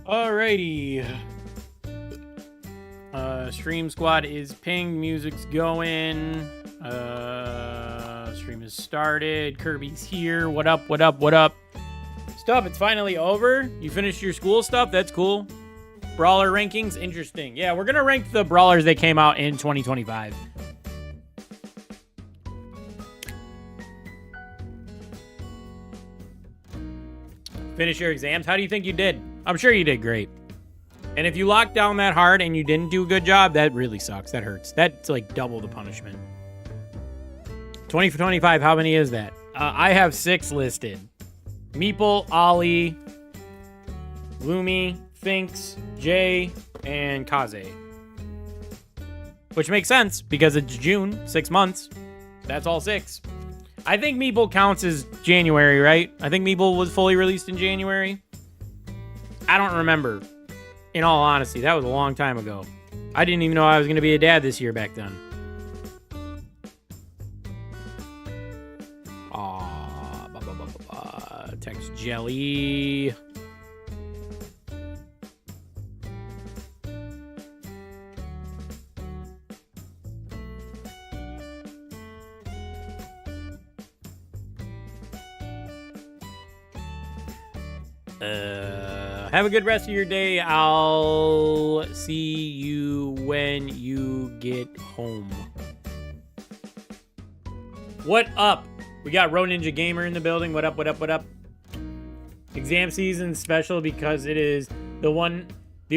Alrighty. Stream squad is pinged. Music's going. Stream has started. Kirby's here. What up? What up? What up? Stuff, it's finally over. You finished your school stuff. That's cool. Brawler rankings. Interesting. Yeah, we're going to rank the brawlers that came out in 2025. Finish your exams. How do you think you did? I'm sure you did great. And if you locked down that hard and you didn't do a good job, that really sucks. That hurts. That's like double the punishment. 20 for 25, how many is that? I have 6 listed. Meeple, Ollie, Lumi, Finks, Jay, and Kaze. Which makes sense because it's June, 6 months. That's all 6. I think Meeple counts as January, right? I think Meeple was fully released in January. I don't remember. In all honesty, that was a long time ago. I didn't even know I was going to be a dad this year back then. Text Jelly. Have a good rest of your day. I'll see you when you get home. What up? We got Ro Ninja Gamer in the building. What up, what up, what up? Exam season special because it is the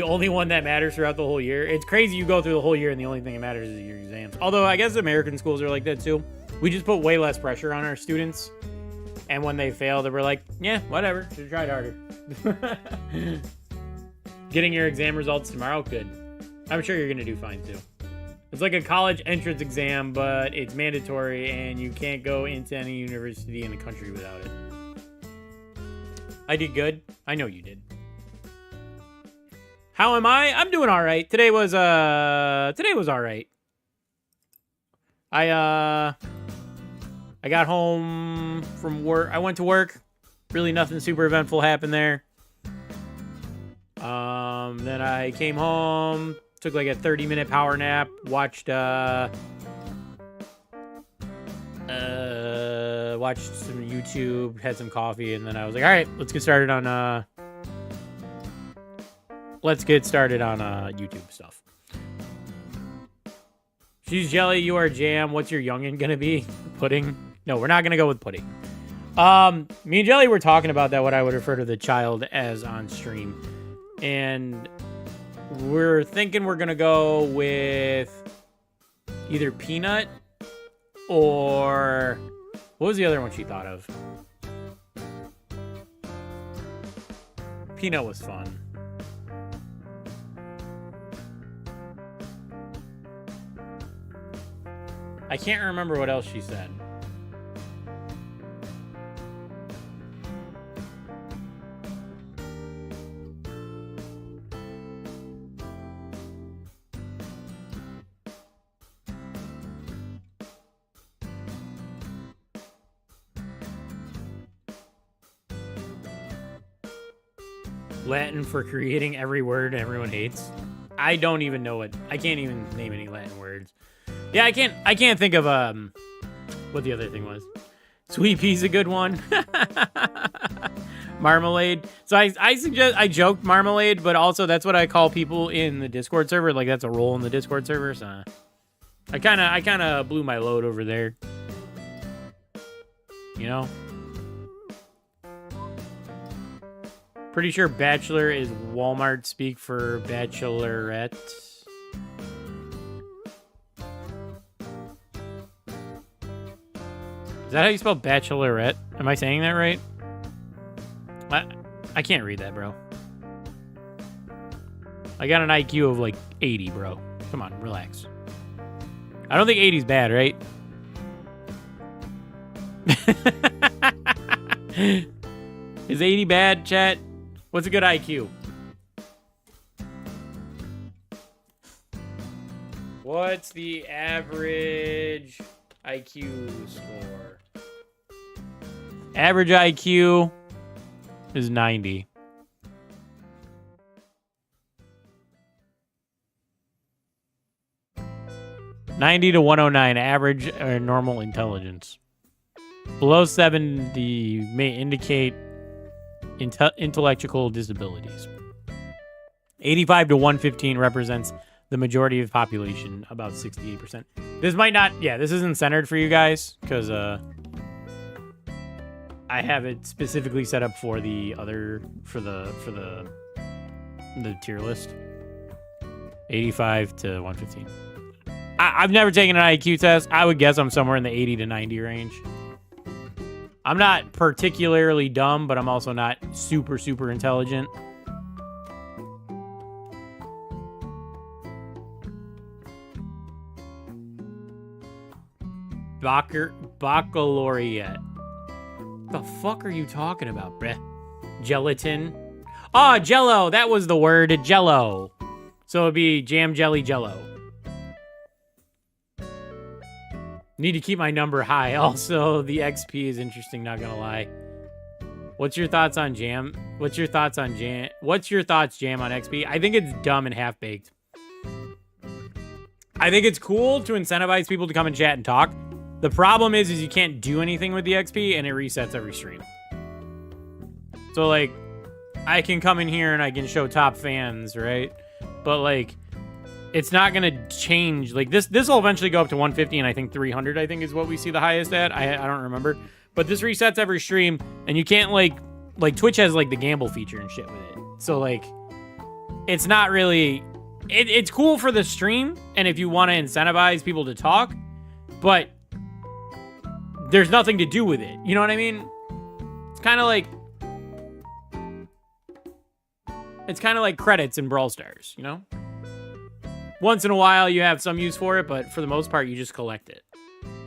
only one that matters throughout the whole year. It's crazy you go through the whole year and the only thing that matters is your exams. Although I guess American schools are like that too. We just put way less pressure on our students. And when they fail, they were like, yeah, whatever. Should have tried harder. Getting your exam results tomorrow? Good. I'm sure you're going to do fine too. It's like a college entrance exam, but it's mandatory and you can't go into any university in the country without it. I did good. I know you did. How am I? I'm doing all right. Today was all right. I got home from work. I went to work. Really nothing super eventful happened there. Then I came home, took like a 30-minute power nap, watched some YouTube, had some coffee, and then I was like, all right, let's get started on YouTube stuff. She's Jelly, you are Jam. What's your youngin' gonna be? Pudding? No, we're not gonna go with pudding. Me and Jelly were talking about that, what I would refer to the child as on stream. And we're thinking we're gonna go with either Peanut or what was the other one she thought of? Peanut was fun. I can't remember what else she said. Latin for creating every word everyone hates. I don't even know it. I can't even name any Latin words. Yeah, I can't think of what the other thing was. Sweet pea's a good one. Marmalade. So I joked marmalade, but also that's what I call people in the Discord server. Like that's a role in the Discord server. So I kind of blew my load over there. You know? Pretty sure bachelor is Walmart speak for bachelorette. Is that how you spell bachelorette? Am I saying that right? I can't read that, bro. I got an IQ of like 80, bro. Come on, relax. I don't think 80 is bad, right? Is 80 bad, chat? What's a good IQ? What's the average IQ score? Average IQ is 90. 90 to 109, average or normal intelligence. Below 70 may indicate intellectual disabilities. 85 to 115 represents the majority of population, about 68%. This might not, yeah, this isn't centered for you guys because I have it specifically set up for the other, for the tier list. 85 to 115. I've never taken an IQ test. I would guess I'm somewhere in the 80 to 90 range. I'm not particularly dumb, but I'm also not super, super intelligent. Baccalaureate. The fuck are you talking about, bruh? Gelatin. Oh, Jello. That was the word. Jello. So it'd be jam, jelly, Jello. Need to keep my number high. Also, the XP is interesting, not gonna lie. What's your thoughts on Jam? What's your thoughts, Jam, on XP? I think it's dumb and half-baked. I think it's cool to incentivize people to come and chat and talk. The problem is you can't do anything with the XP, and it resets every stream. So, like, I can come in here and I can show top fans, right? But, like, it's not going to change. Like, this will eventually go up to 150, and I think 300, I think, is what we see the highest at. I don't remember. But this resets every stream, and you can't, like, Twitch has, like, the gamble feature and shit with it. So, like, it's not really... It's cool for the stream, and if you want to incentivize people to talk, but there's nothing to do with it. You know what I mean? It's kind of like... It's kind of like credits in Brawl Stars, you know? Once in a while, you have some use for it, but for the most part, you just collect it.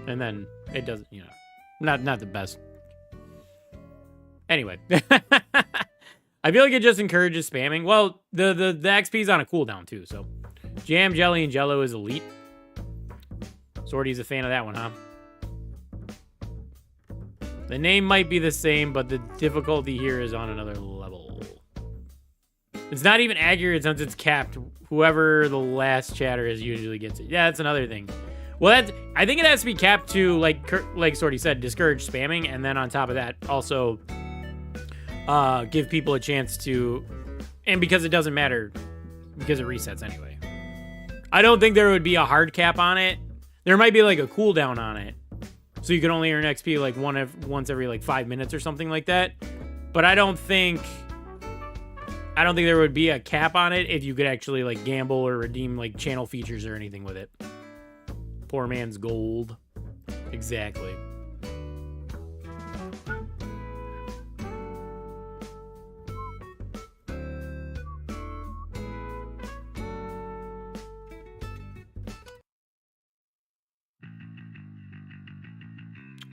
And then it doesn't, you know, not the best. Anyway. I feel like it just encourages spamming. Well, the XP's on a cooldown, too, so. Jam, Jelly, and Jello is elite. Sorty's a fan of that one, huh? The name might be the same, but the difficulty here is on another level. It's not even accurate since it's capped. Whoever the last chatter is usually gets it. Yeah, that's another thing. Well, I think it has to be capped to, like Sorty said, discourage spamming, and then on top of that, also give people a chance to, and because it doesn't matter, because it resets anyway. I don't think there would be a hard cap on it. There might be like a cooldown on it, so you can only earn XP like once every like 5 minutes or something like that. But I don't think there would be a cap on it if you could actually like gamble or redeem like channel features or anything with it. Poor man's gold. Exactly.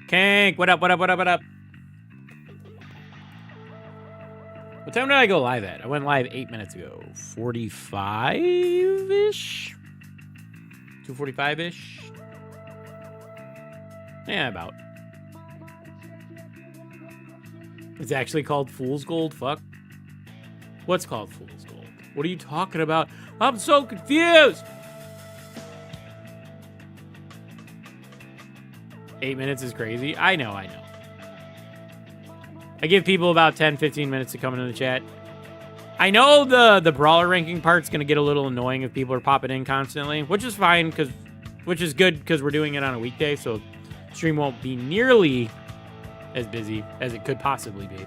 Kank, what up, what up, what up, what up? What time did I go live at? I went live 8 minutes ago. 45-ish? 2:45-ish? Yeah, about. It's actually called Fool's Gold? Fuck. What's called Fool's Gold? What are you talking about? I'm so confused! 8 minutes is crazy. I know. I give people about 10, 15 minutes to come into the chat. I know the brawler ranking part's going to get a little annoying if people are popping in constantly, which is fine, which is good because we're doing it on a weekday, so stream won't be nearly as busy as it could possibly be.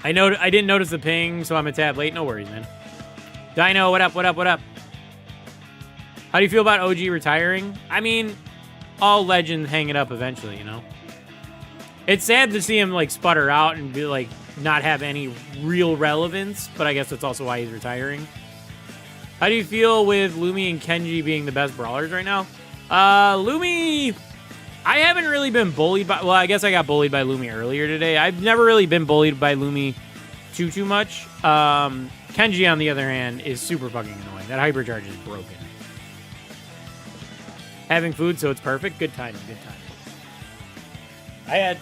I didn't notice the ping, so I'm a tad late. No worries, man. Dino, what up, what up, what up? How do you feel about OG retiring? I mean, all legends hang it up eventually, you know? It's sad to see him, like, sputter out and be, like, not have any real relevance, but I guess that's also why he's retiring. How do you feel with Lumi and Kenji being the best brawlers right now? Lumi, I haven't really been bullied by... Well, I guess I got bullied by Lumi earlier today. I've never really been bullied by Lumi too much. Kenji, on the other hand, is super fucking annoying. That hypercharge is broken. Having food, so it's perfect. Good timing, good timing. I had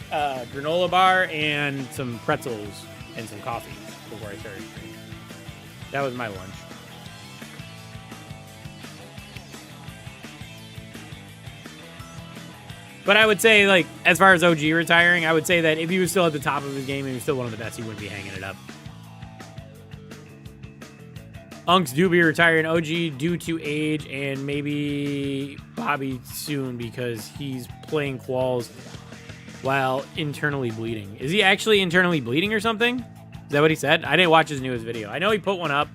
granola bar and some pretzels and some coffee before I started streaming. That was my lunch. But I would say, like, as far as OG retiring, I would say that if he was still at the top of his game and he was still one of the best, he wouldn't be hanging it up. Unks do be retiring OG due to age, and maybe Bobby soon because he's playing quals while internally bleeding. Is he actually internally bleeding or something? Is that what he said? I didn't watch his newest video. I know he put one up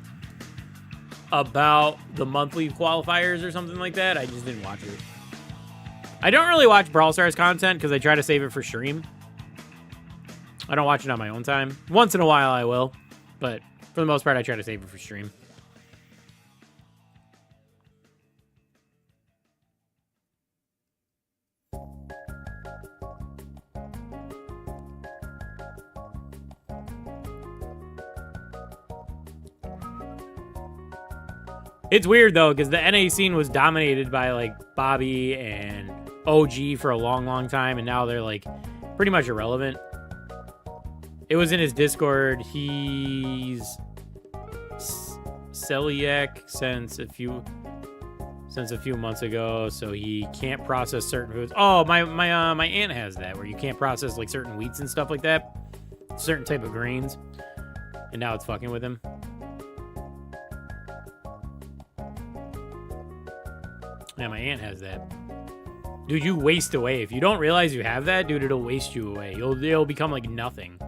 about the monthly qualifiers or something like that. I just didn't watch it. I don't really watch Brawl Stars content because I try to save it for stream. I don't watch it on my own time. Once in a while I will, but for the most part I try to save it for stream. It's weird, though, because the NA scene was dominated by, like, Bobby and OG for a long, long time, and now they're, like, pretty much irrelevant. It was in his Discord. He's celiac since a few months ago, so he can't process certain foods. Oh, my aunt has that, where you can't process, like, certain wheats and stuff like that. Certain type of grains. And now it's fucking with him. Yeah, my aunt has that. Dude, you waste away. If you don't realize you have that, dude, it'll waste you away. It'll become like nothing.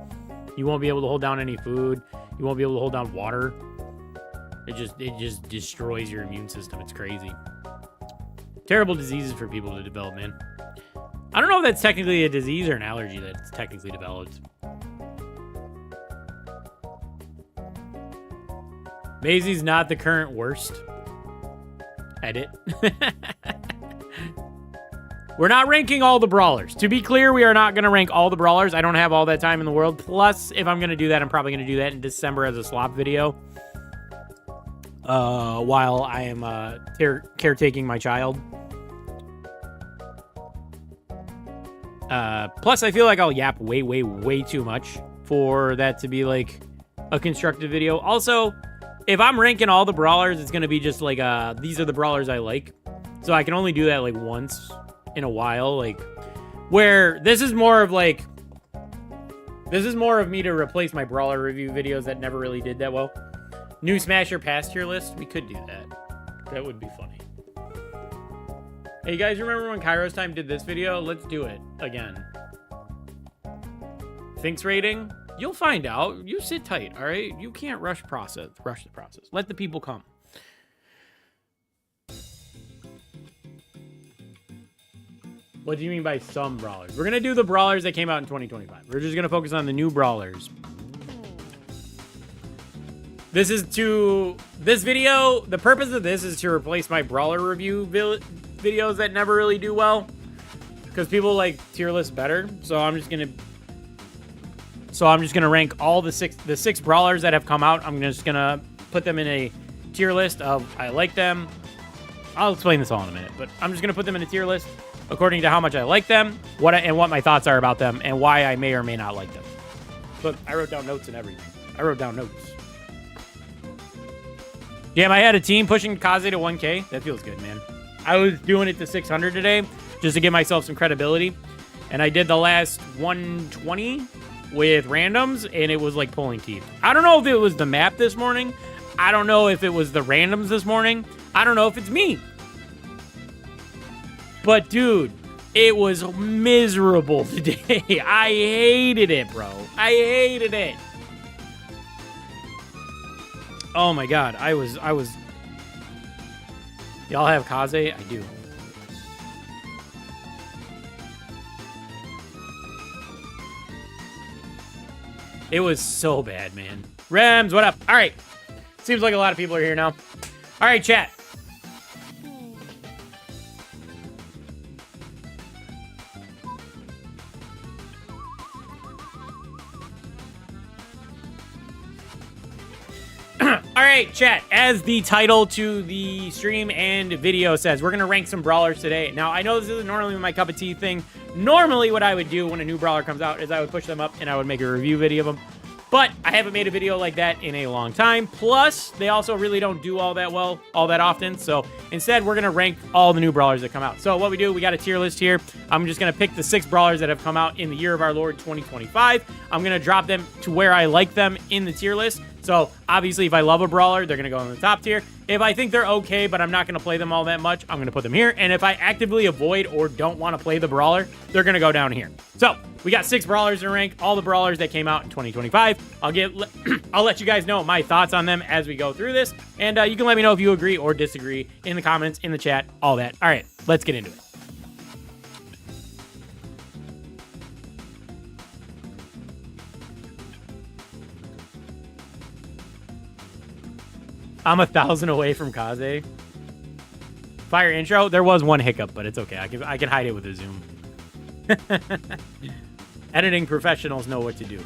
You won't be able to hold down any food. You won't be able to hold down water. It just destroys your immune system. It's crazy. Terrible diseases for people to develop, man. I don't know if that's technically a disease or an allergy that's technically developed. Maisie's not the current worst. Edit. We're not ranking all the brawlers. To be clear, we are not going to rank all the brawlers. I don't have all that time in the world. Plus, if I'm going to do that, I'm probably going to do that in December as a slop video. While I am caretaking my child. Plus, I feel like I'll yap way, way, way too much for that to be like a constructive video. Also, if I'm ranking all the brawlers, it's going to be just like, these are the brawlers I like. So I can only do that like once in a while. Like, where this is more of like, this is more of me to replace my brawler review videos that never really did that well. New Smasher past tier list. We could do that. That would be funny. Hey, you guys remember when Kairos Time did this video? Let's do it again. Thinks rating? You'll find out. You sit tight, all right? You can't rush the process. Let the people come. What do you mean by some brawlers? We're going to do the brawlers that came out in 2025. We're just going to focus on the new brawlers. This video, the purpose of this is to replace my brawler review videos that never really do well. Because people like tier lists better. So I'm just going to rank all the six brawlers that have come out. I'm just going to put them in a tier list of I like them. I'll explain this all in a minute, but I'm just going to put them in a tier list according to how much I like them, what my thoughts are about them, and why I may or may not like them. But I wrote down notes and everything. I wrote down notes. Damn, I had a team pushing Kaze to 1K. That feels good, man. I was doing it to 600 today just to give myself some credibility. And I did the last 120 with randoms, and it was like pulling teeth. I don't know if it was the map this morning. I don't know if it was the randoms this morning. I don't know if it's me. But, dude, it was miserable today. I hated it, bro. I hated it. Oh, my God. I was... Y'all have Kaze? I do. It was so bad, man. Rems, what up? All right. Seems like a lot of people are here now. All right, chat. All right, chat. As the title to the stream and video says, we're going to rank some brawlers today. Now, I know this isn't normally my cup of tea thing. Normally, what I would do when a new brawler comes out is I would push them up and I would make a review video of them. But I haven't made a video like that in a long time. Plus, they also really don't do all that well, all that often. So instead, we're going to rank all the new brawlers that come out. So what we do, we got a tier list here. I'm just going to pick the 6 brawlers that have come out in the year of our Lord 2025. I'm going to drop them to where I like them in the tier list. So obviously, if I love a brawler, they're going to go in the top tier. If I think they're okay, but I'm not going to play them all that much, I'm going to put them here. And if I actively avoid or don't want to play the brawler, they're going to go down here. So we got 6 brawlers to rank, all the brawlers that came out in 2025. I'll let you guys know my thoughts on them as we go through this. And you can let me know if you agree or disagree in the comments, in the chat, all that. All right, let's get into it. I'm 1,000 away from Kaze. Fire intro. There was one hiccup, but it's okay. I can hide it with a zoom. Editing professionals know what to do.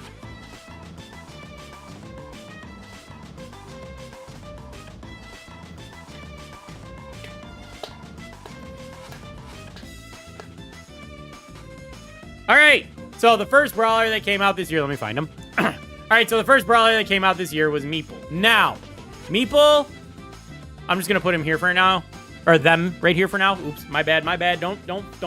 All right. So the first brawler that came out this year, let me find him. All right. So the first brawler that came out this year was Meeple. Now, Meeple, I'm just gonna put him here for now, or them right here for now. Oops, my bad, my bad. Don't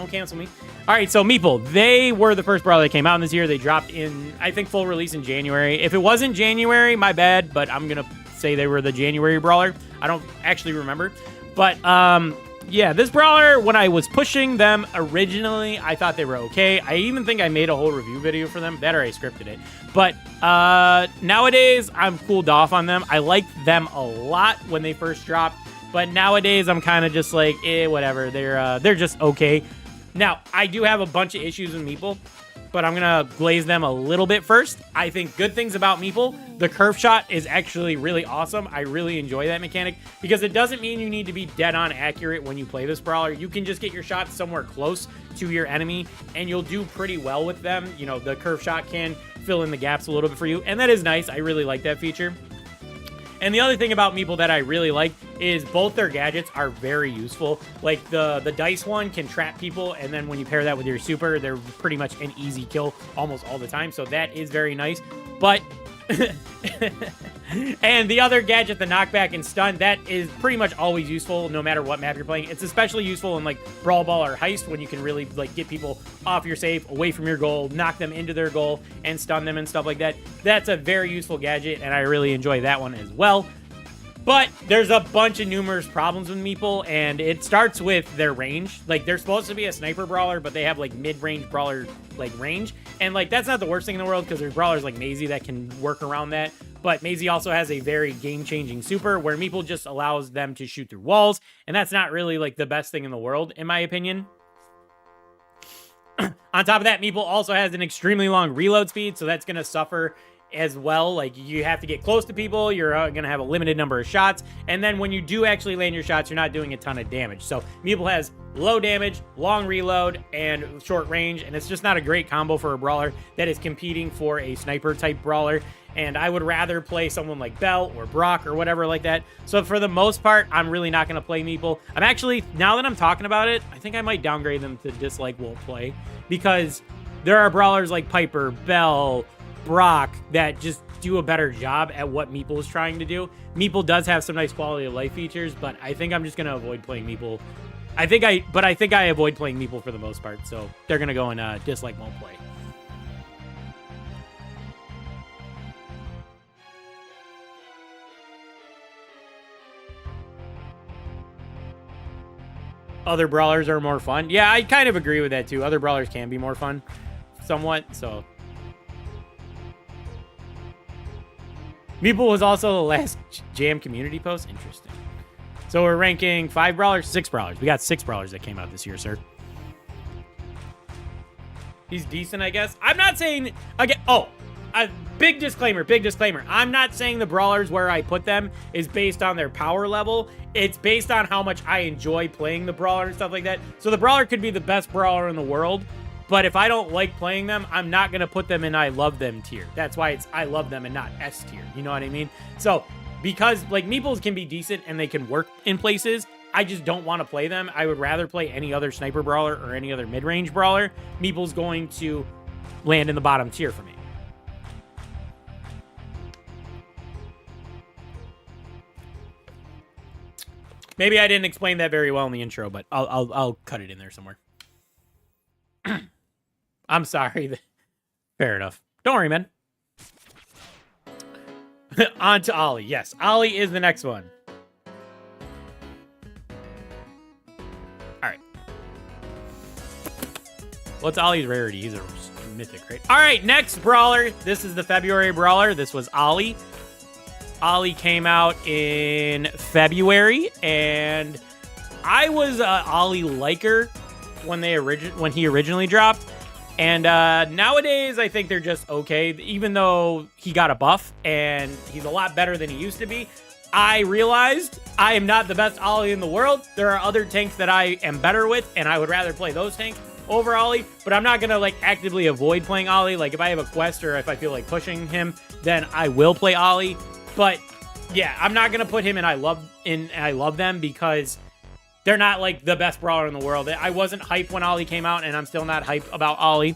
cancel me. All right, so Meeple, they were the first brawler that came out in this year. They dropped in, I think, full release in January. If it wasn't January, my bad, but I'm gonna say they were the January brawler. I don't actually remember, but yeah, this brawler, when I was pushing them originally, I thought they were okay. I even think I made a whole review video for them. That or I scripted it. But nowadays, I'm cooled off on them. I liked them a lot when they first dropped. But nowadays, I'm kind of just like, whatever. They're just okay. Now, I do have a bunch of issues with Meeple, but I'm going to glaze them a little bit first. I think good things about Meeple, the curve shot is actually really awesome. I really enjoy that mechanic because it doesn't mean you need to be dead on accurate when you play this brawler. You can just get your shots somewhere close to your enemy and you'll do pretty well with them. You know, the curve shot can fill in the gaps a little bit for you, and that is nice. I really like that feature. And the other thing about Meeple that I really like is both their gadgets are very useful. Like the dice one can trap people, and then when you pair that with your super, they're pretty much an easy kill almost all the time. So that is very nice. But and the other gadget, the knockback and stun, that is pretty much always useful no matter what map you're playing. It's especially useful in like Brawl Ball or Heist when you can really like get people off your safe, away from your goal, knock them into their goal, and stun them and stuff like that. That's a very useful gadget, and I really enjoy that one as well. But there's a bunch of numerous problems with Meeple, and it starts with their range. Like, they're supposed to be a sniper brawler, but they have, like, mid-range brawler, like, range. And, like, that's not the worst thing in the world, because there's brawlers like Maisie that can work around that. But Maisie also has a very game-changing super, where Meeple just allows them to shoot through walls. And that's not really, like, the best thing in the world, in my opinion. On top of that, Meeple also has an extremely long reload speed, so that's going to suffer as well. Like, you have to get close to people, you're gonna have a limited number of shots, and then when you do actually land your shots, you're not doing a ton of damage. So Meeple has low damage, long reload, and short range, and it's just not a great combo for a brawler that is competing for a sniper type brawler. And I would rather play someone like Belle or Brock or whatever like that. So for the most part, I'm really not going to play Meeple. I'm actually, now that I'm talking about it, I think I might downgrade them to dislike won't play, because there are brawlers like Piper, Belle, Brock that just do a better job at what Meeple is trying to do. Meeple does have some nice quality of life features, but I think I'm just going to avoid playing Meeple. I think I avoid playing Meeple for the most part, so they're going to go in dislike won't play. Other brawlers are more fun. Yeah, I kind of agree with that too. Other brawlers can be more fun somewhat, so Meeple was also the last Jam community post. Interesting. So we're ranking 5 brawlers, 6 brawlers. We got 6 brawlers that came out this year, sir. He's decent, I guess. I'm not saying again. Oh, a big disclaimer. Big disclaimer. I'm not saying the brawlers where I put them is based on their power level. It's based on how much I enjoy playing the brawler and stuff like that. So the brawler could be the best brawler in the world, but if I don't like playing them, I'm not going to put them in I love them tier. That's why it's I love them and not S tier. You know what I mean? So because like Meeples can be decent and they can work in places, I just don't want to play them. I would rather play any other sniper brawler or any other mid-range brawler. Meeple's going to land in the bottom tier for me. Maybe I didn't explain that very well in the intro, but I'll cut it in there somewhere. I'm sorry. Fair enough. Don't worry, man. On to Ollie. Yes, Ollie is the next one. All right. What's Ollie's rarity? He's a mythic, right? All right, next brawler. This is the February brawler. This was Ollie. Ollie came out in February, and I was Ollie liker when he originally dropped. And nowadays, I think they're just okay. Even though he got a buff and he's a lot better than he used to be, I realized I am not the best Ollie in the world. There are other tanks that I am better with, and I would rather play those tanks over Ollie. But I'm not going to like actively avoid playing Ollie. Like if I have a quest or if I feel like pushing him, then I will play Ollie. But yeah, I'm not going to put him in I love them because they're not like the best brawler in the world. I wasn't hyped when Ollie came out, and I'm still not hyped about Ollie.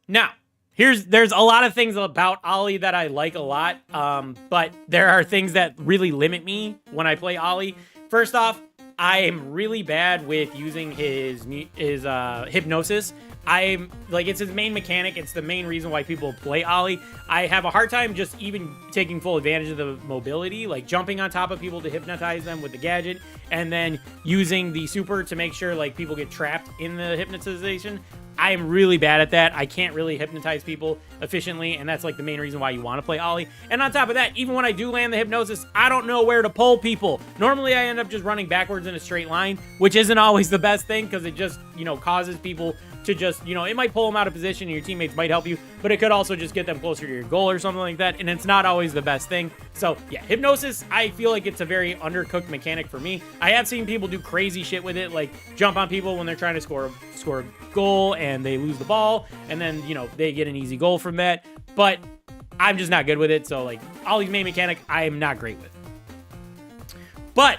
Now, there's a lot of things about Ollie that I like a lot, but there are things that really limit me when I play Ollie. First off, I am really bad with using his hypnosis. I'm like, it's his main mechanic. It's the main reason why people play Ollie. I have a hard time just even taking full advantage of the mobility, like jumping on top of people to hypnotize them with the gadget, and then using the super to make sure like people get trapped in the hypnotization. I am really bad at that. I can't really hypnotize people efficiently, and that's like the main reason why you want to play Ollie. And on top of that, even when I do land the hypnosis, I don't know where to pull people. Normally, I end up just running backwards in a straight line, which isn't always the best thing because it just, causes people to just, it might pull them out of position and your teammates might help you, but it could also just get them closer to your goal or something like that, and it's not always the best thing. So yeah, hypnosis, I feel like it's a very undercooked mechanic for me. I have seen people do crazy shit with it, like jump on people when they're trying to score a goal and they lose the ball, and then, they get an easy goal from that, but I'm just not good with it. So like Ollie's main mechanic, I am not great with. But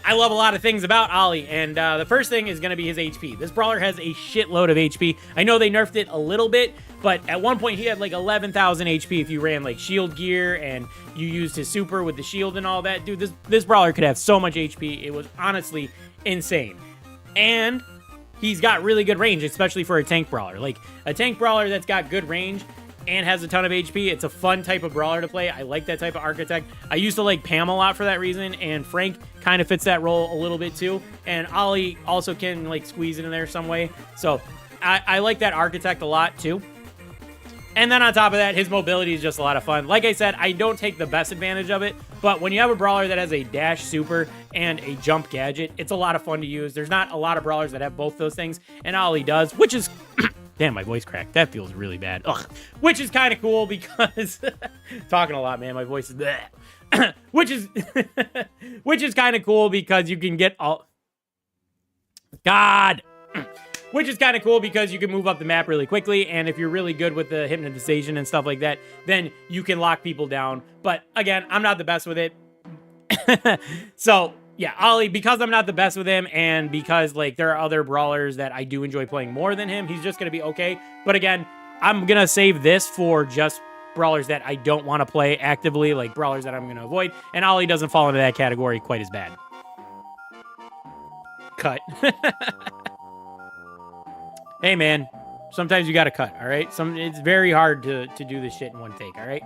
I love a lot of things about Ollie, and the first thing is going to be his HP. This brawler has a shitload of HP. I know they nerfed it a little bit, but at one point he had like 11,000 HP if you ran like shield gear and you used his super with the shield and all that. Dude, this brawler could have so much HP. It was honestly insane. And he's got really good range, especially for a tank brawler. Like a tank brawler that's got good range and has a ton of HP. It's a fun type of brawler to play. I like that type of architect. I used to like Pam a lot for that reason, and Frank kind of fits that role a little bit too. And Ollie also can like squeeze it in there some way. So I like that architect a lot too. And then on top of that, his mobility is just a lot of fun. Like I said, I don't take the best advantage of it, but when you have a brawler that has a dash super and a jump gadget, it's a lot of fun to use. There's not a lot of brawlers that have both those things, and Ollie does, which is... Damn, my voice cracked. That feels really bad. Ugh. Which is kind of cool because... talking a lot, man. My voice is... which is kind of cool because you can get all... God! Which is kind of cool because you can move up the map really quickly, and if you're really good with the hypnotization and stuff like that, then you can lock people down. But again, I'm not the best with it. So... yeah, Ollie, because I'm not the best with him, and because, like, there are other brawlers that I do enjoy playing more than him, he's just going to be okay. But again, I'm going to save this for just brawlers that I don't want to play actively, like brawlers that I'm going to avoid, and Ollie doesn't fall into that category quite as bad. Cut. Hey, man, sometimes you got to cut, all right? It's very hard to do this shit in one take, all right?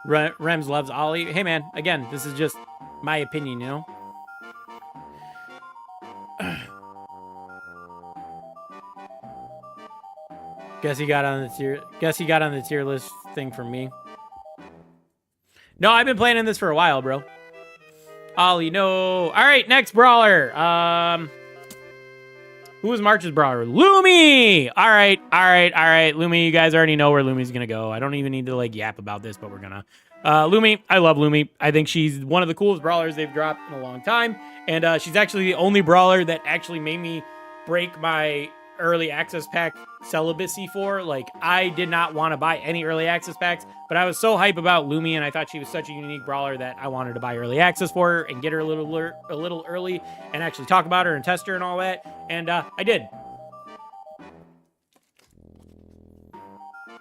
Rems loves Ollie. Hey, man, again, this is just my opinion, Guess he got on the tier list thing from me. No, I've been playing in this for a while, bro. Ollie, no. All right, next brawler. Who was March's brawler? Lumi! All right. Lumi, you guys already know where Lumi's gonna go. I don't even need to, like, yap about this, but we're gonna. Lumi, I love Lumi. I think she's one of the coolest brawlers they've dropped in a long time. And she's actually the only brawler that actually made me break my early access pack celibacy for. Like, I did not want to buy any early access packs, but I was so hype about Lumi, and I thought she was such a unique brawler that I wanted to buy early access for her and get her a little early and actually talk about her and test her and all that. And I did.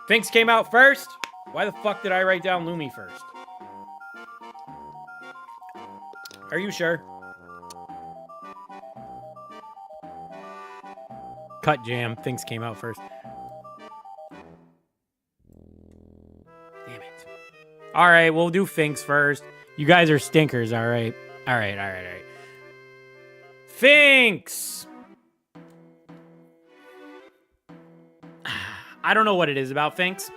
Finks came out first. Why the fuck did I write down Lumi first? Are you sure? Cut Jam. Things came out first. Damn it. All right, we'll do Finks first. You guys are stinkers, all right. All right. Finks! I don't know what it is about Finks.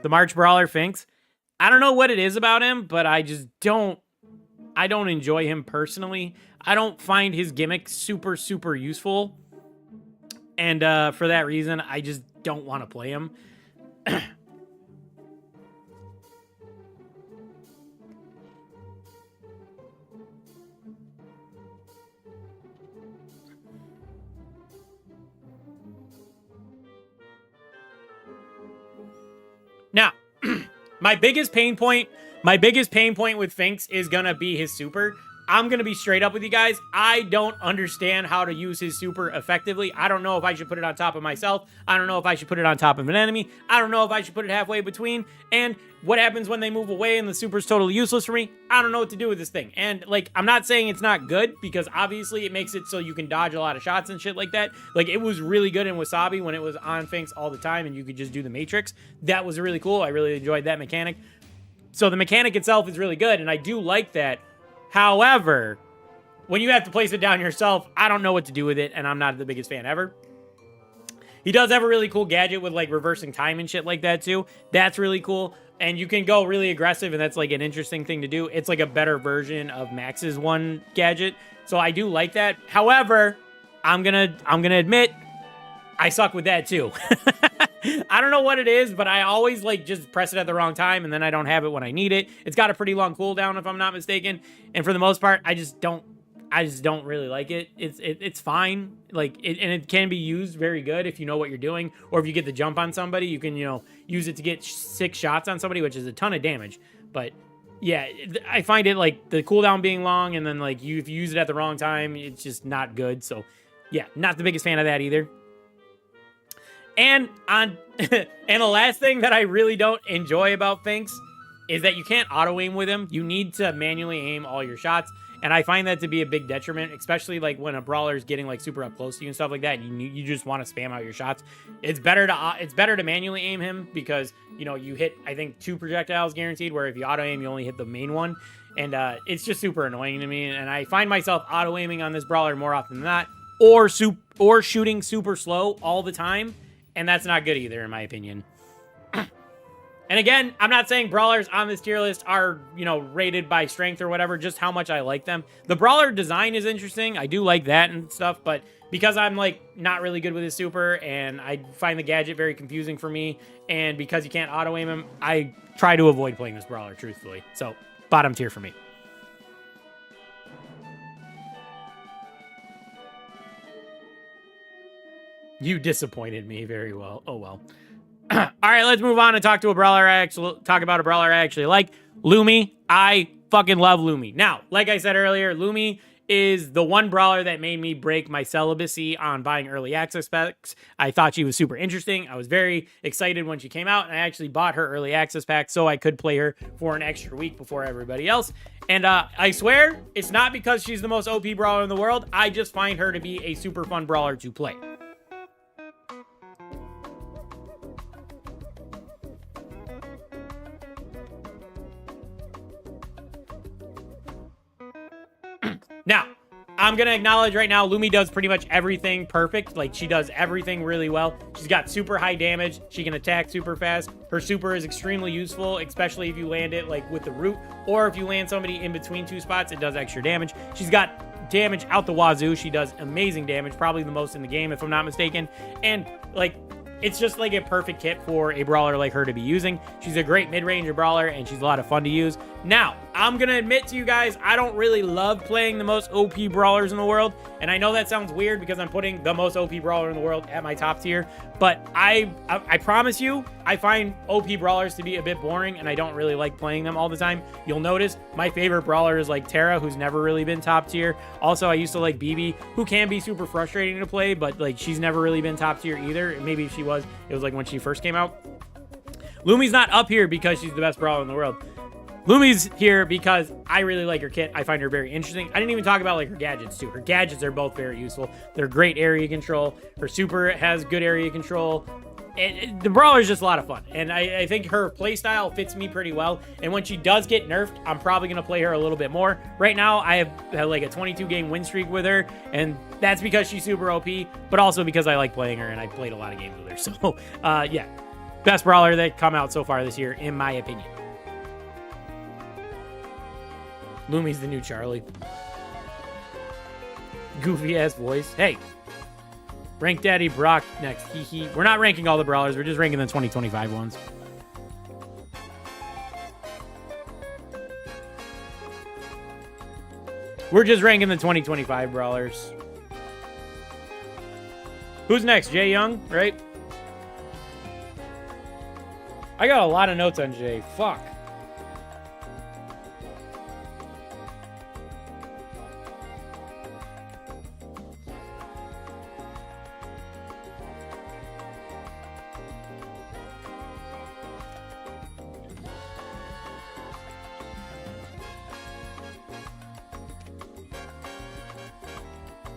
The March Brawler Finks. I don't know what it is about him, but I just don't... I don't enjoy him personally. I don't find his gimmick super, super useful. And for that reason, I just don't want to play him. Now, my biggest pain point with Finks is going to be his super. I'm going to be straight up with you guys. I don't understand how to use his super effectively. I don't know if I should put it on top of myself. I don't know if I should put it on top of an enemy. I don't know if I should put it halfway between. And what happens when they move away and the super's totally useless for me? I don't know what to do with this thing. And, like, I'm not saying it's not good, because obviously it makes it so you can dodge a lot of shots and shit like that. Like, it was really good in Wasabi when it was on Finks all the time and you could just do the Matrix. That was really cool. I really enjoyed that mechanic. So the mechanic itself is really good, and I do like that. However, when you have to place it down yourself, I don't know what to do with it, and I'm not the biggest fan ever. He does have a really cool gadget with, like, reversing time and shit like that, too. That's really cool, and you can go really aggressive, and that's, like, an interesting thing to do. It's, like, a better version of Max's one gadget, so I do like that. However, I'm gonna admit, I suck with that, too. I don't know what it is, but I always, like, just press it at the wrong time, and then I don't have it when I need it. It's got a pretty long cooldown, if I'm not mistaken. And for the most part, I just don't really like it. It's fine. Like, and it can be used very good if you know what you're doing, or if you get the jump on somebody, you can, you know, use it to get 6 shots on somebody, which is a ton of damage. But yeah, I find it, like, the cooldown being long, and then, like, if you use it at the wrong time, it's just not good. So yeah, not the biggest fan of that either. And and the last thing that I really don't enjoy about Finks is that you can't auto-aim with him. You need to manually aim all your shots, and I find that to be a big detriment, especially, like, when a brawler is getting, like, super up close to you and stuff like that, and you just want to spam out your shots. It's better to manually aim him, because, you know, you hit, I think, 2 projectiles guaranteed, where if you auto-aim, you only hit the main one, and it's just super annoying to me, and I find myself auto-aiming on this brawler more often than not, or shooting super slow all the time. And that's not good either, in my opinion. And again, I'm not saying brawlers on this tier list are, you know, rated by strength or whatever, just how much I like them. The brawler design is interesting. I do like that and stuff, but because I'm, like, not really good with his super, and I find the gadget very confusing for me, and because you can't auto-aim him, I try to avoid playing this brawler, truthfully. So, bottom tier for me. You disappointed me very well. Oh, well. All right, let's move on and talk about a brawler I actually like. Lumi. I fucking love Lumi. Now, like I said earlier, Lumi is the one brawler that made me break my celibacy on buying early access packs. I thought she was super interesting. I was very excited when she came out, and I actually bought her early access pack so I could play her for an extra week before everybody else. And I swear, it's not because she's the most OP brawler in the world. I just find her to be a super fun brawler to play. Now, I'm going to acknowledge right now, Lumi does pretty much everything perfect. Like, she does everything really well. She's got super high damage. She can attack super fast. Her super is extremely useful, especially if you land it, like, with the root, or if you land somebody in between 2 spots, it does extra damage. She's got damage out the wazoo. She does amazing damage, probably the most in the game, if I'm not mistaken. And, like, it's just like a perfect kit for a brawler like her to be using. She's a great mid-range brawler, and she's a lot of fun to use. Now, I'm going to admit to you guys, I don't really love playing the most OP brawlers in the world. And I know that sounds weird because I'm putting the most OP brawler in the world at my top tier. But I promise you, I find OP brawlers to be a bit boring, and I don't really like playing them all the time. You'll notice my favorite brawler is like Tara, who's never really been top tier. Also, I used to like BB, who can be super frustrating to play, but like she's never really been top tier either. Maybe if she was, it was like when she first came out. Lumi's not up here because she's the best brawler in the world. Lumi's here because I really like her kit. I find her very interesting. I didn't even talk about like her gadgets too. Her gadgets are both very useful. They're great area control. Her super has good area control. The brawler is just a lot of fun. And I think her playstyle fits me pretty well. And when she does get nerfed, I'm probably going to play her a little bit more. Right now, I have like a 22 game win streak with her. And that's because she's super OP, but also because I like playing her and I played a lot of games with her. So, yeah. Best brawler that come out so far this year, in my opinion. Lumi's the new Charlie. Goofy ass voice. Hey. Rank Daddy Brock next. Hee. We're not ranking all the brawlers. We're just ranking the 2025 ones. We're just ranking the 2025 brawlers. Who's next? Jay Young, right? I got a lot of notes on Jay. Fuck.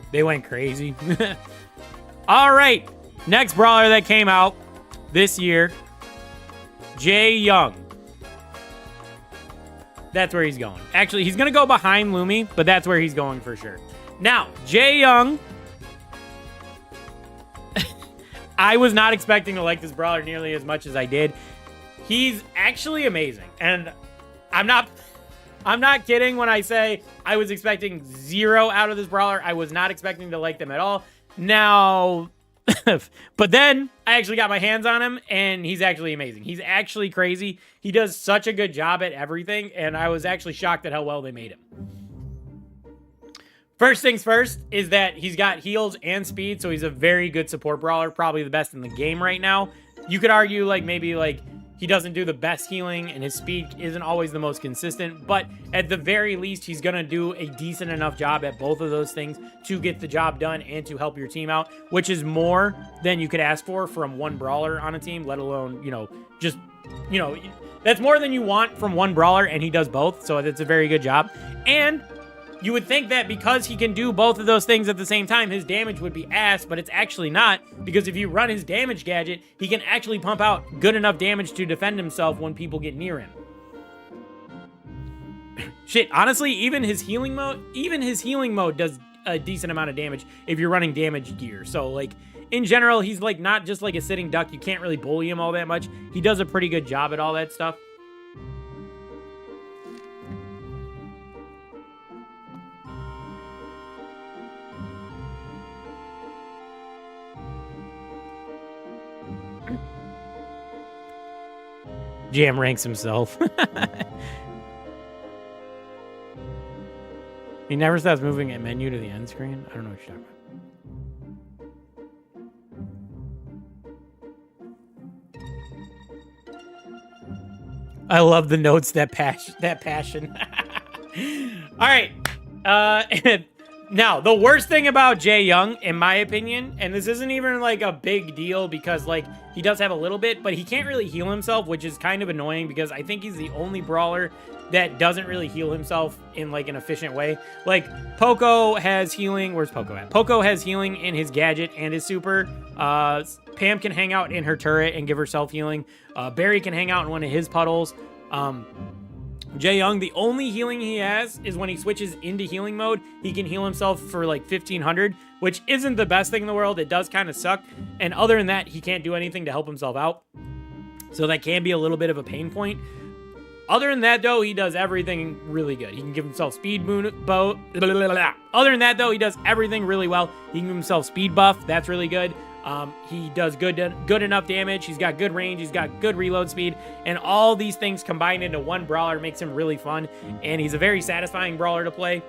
They went crazy. All right. Next brawler that came out this year. Jay Young. That's where he's going. Actually, he's going to go behind Lumi, but that's where he's going for sure. Now, Jay Young. I was not expecting to like this brawler nearly as much as I did. He's actually amazing. And I'm not kidding when I say I was expecting 0 out of this brawler. I was not expecting to like them at all. Now, but then I actually got my hands on him, and he's actually amazing. He's actually crazy. He does such a good job at everything, and I was actually shocked at how well they made him. First things first is that he's got heals and speed, so he's a very good support brawler, probably the best in the game right now. You could argue like maybe like he doesn't do the best healing and his speed isn't always the most consistent, but at the very least, he's going to do a decent enough job at both of those things to get the job done and to help your team out, which is more than you could ask for from one brawler on a team, let alone, just, that's more than you want from one brawler, and he does both, so that's a very good job. And you would think that because he can do both of those things at the same time, his damage would be ass, but it's actually not, because if you run his damage gadget, he can actually pump out good enough damage to defend himself when people get near him. Shit, honestly, even his healing mode does a decent amount of damage if you're running damage gear. So, like, in general, he's, like, not just like a sitting duck. You can't really bully him all that much. He does a pretty good job at all that stuff. Jam ranks himself. He never stops moving a menu to the end screen. I don't know what you're talking about. I love the notes, that passion. All right. Now, the worst thing about Jay Young, in my opinion, and this isn't even like a big deal because like he does have a little bit, but he can't really heal himself, which is kind of annoying because I think he's the only brawler that doesn't really heal himself in like an efficient way. Like Poco has healing. Where's Poco at? Poco has healing in his gadget and his super. Pam can hang out in her turret and give herself healing. Barry can hang out in one of his puddles. Jay Young, the only healing he has is when he switches into healing mode. He can heal himself for like 1500, which isn't the best thing in the world. It does kind of suck. And other than that, he can't do anything to help himself out. So that can be a little bit of a pain point. Other than that, though, he does everything really good. He can give himself speed bow. Other than that, though, he does everything really well. He can give himself speed buff. That's really good. He does good enough damage. He's got good range. He's got good reload speed. And all these things combined into one brawler makes him really fun. And he's a very satisfying brawler to play.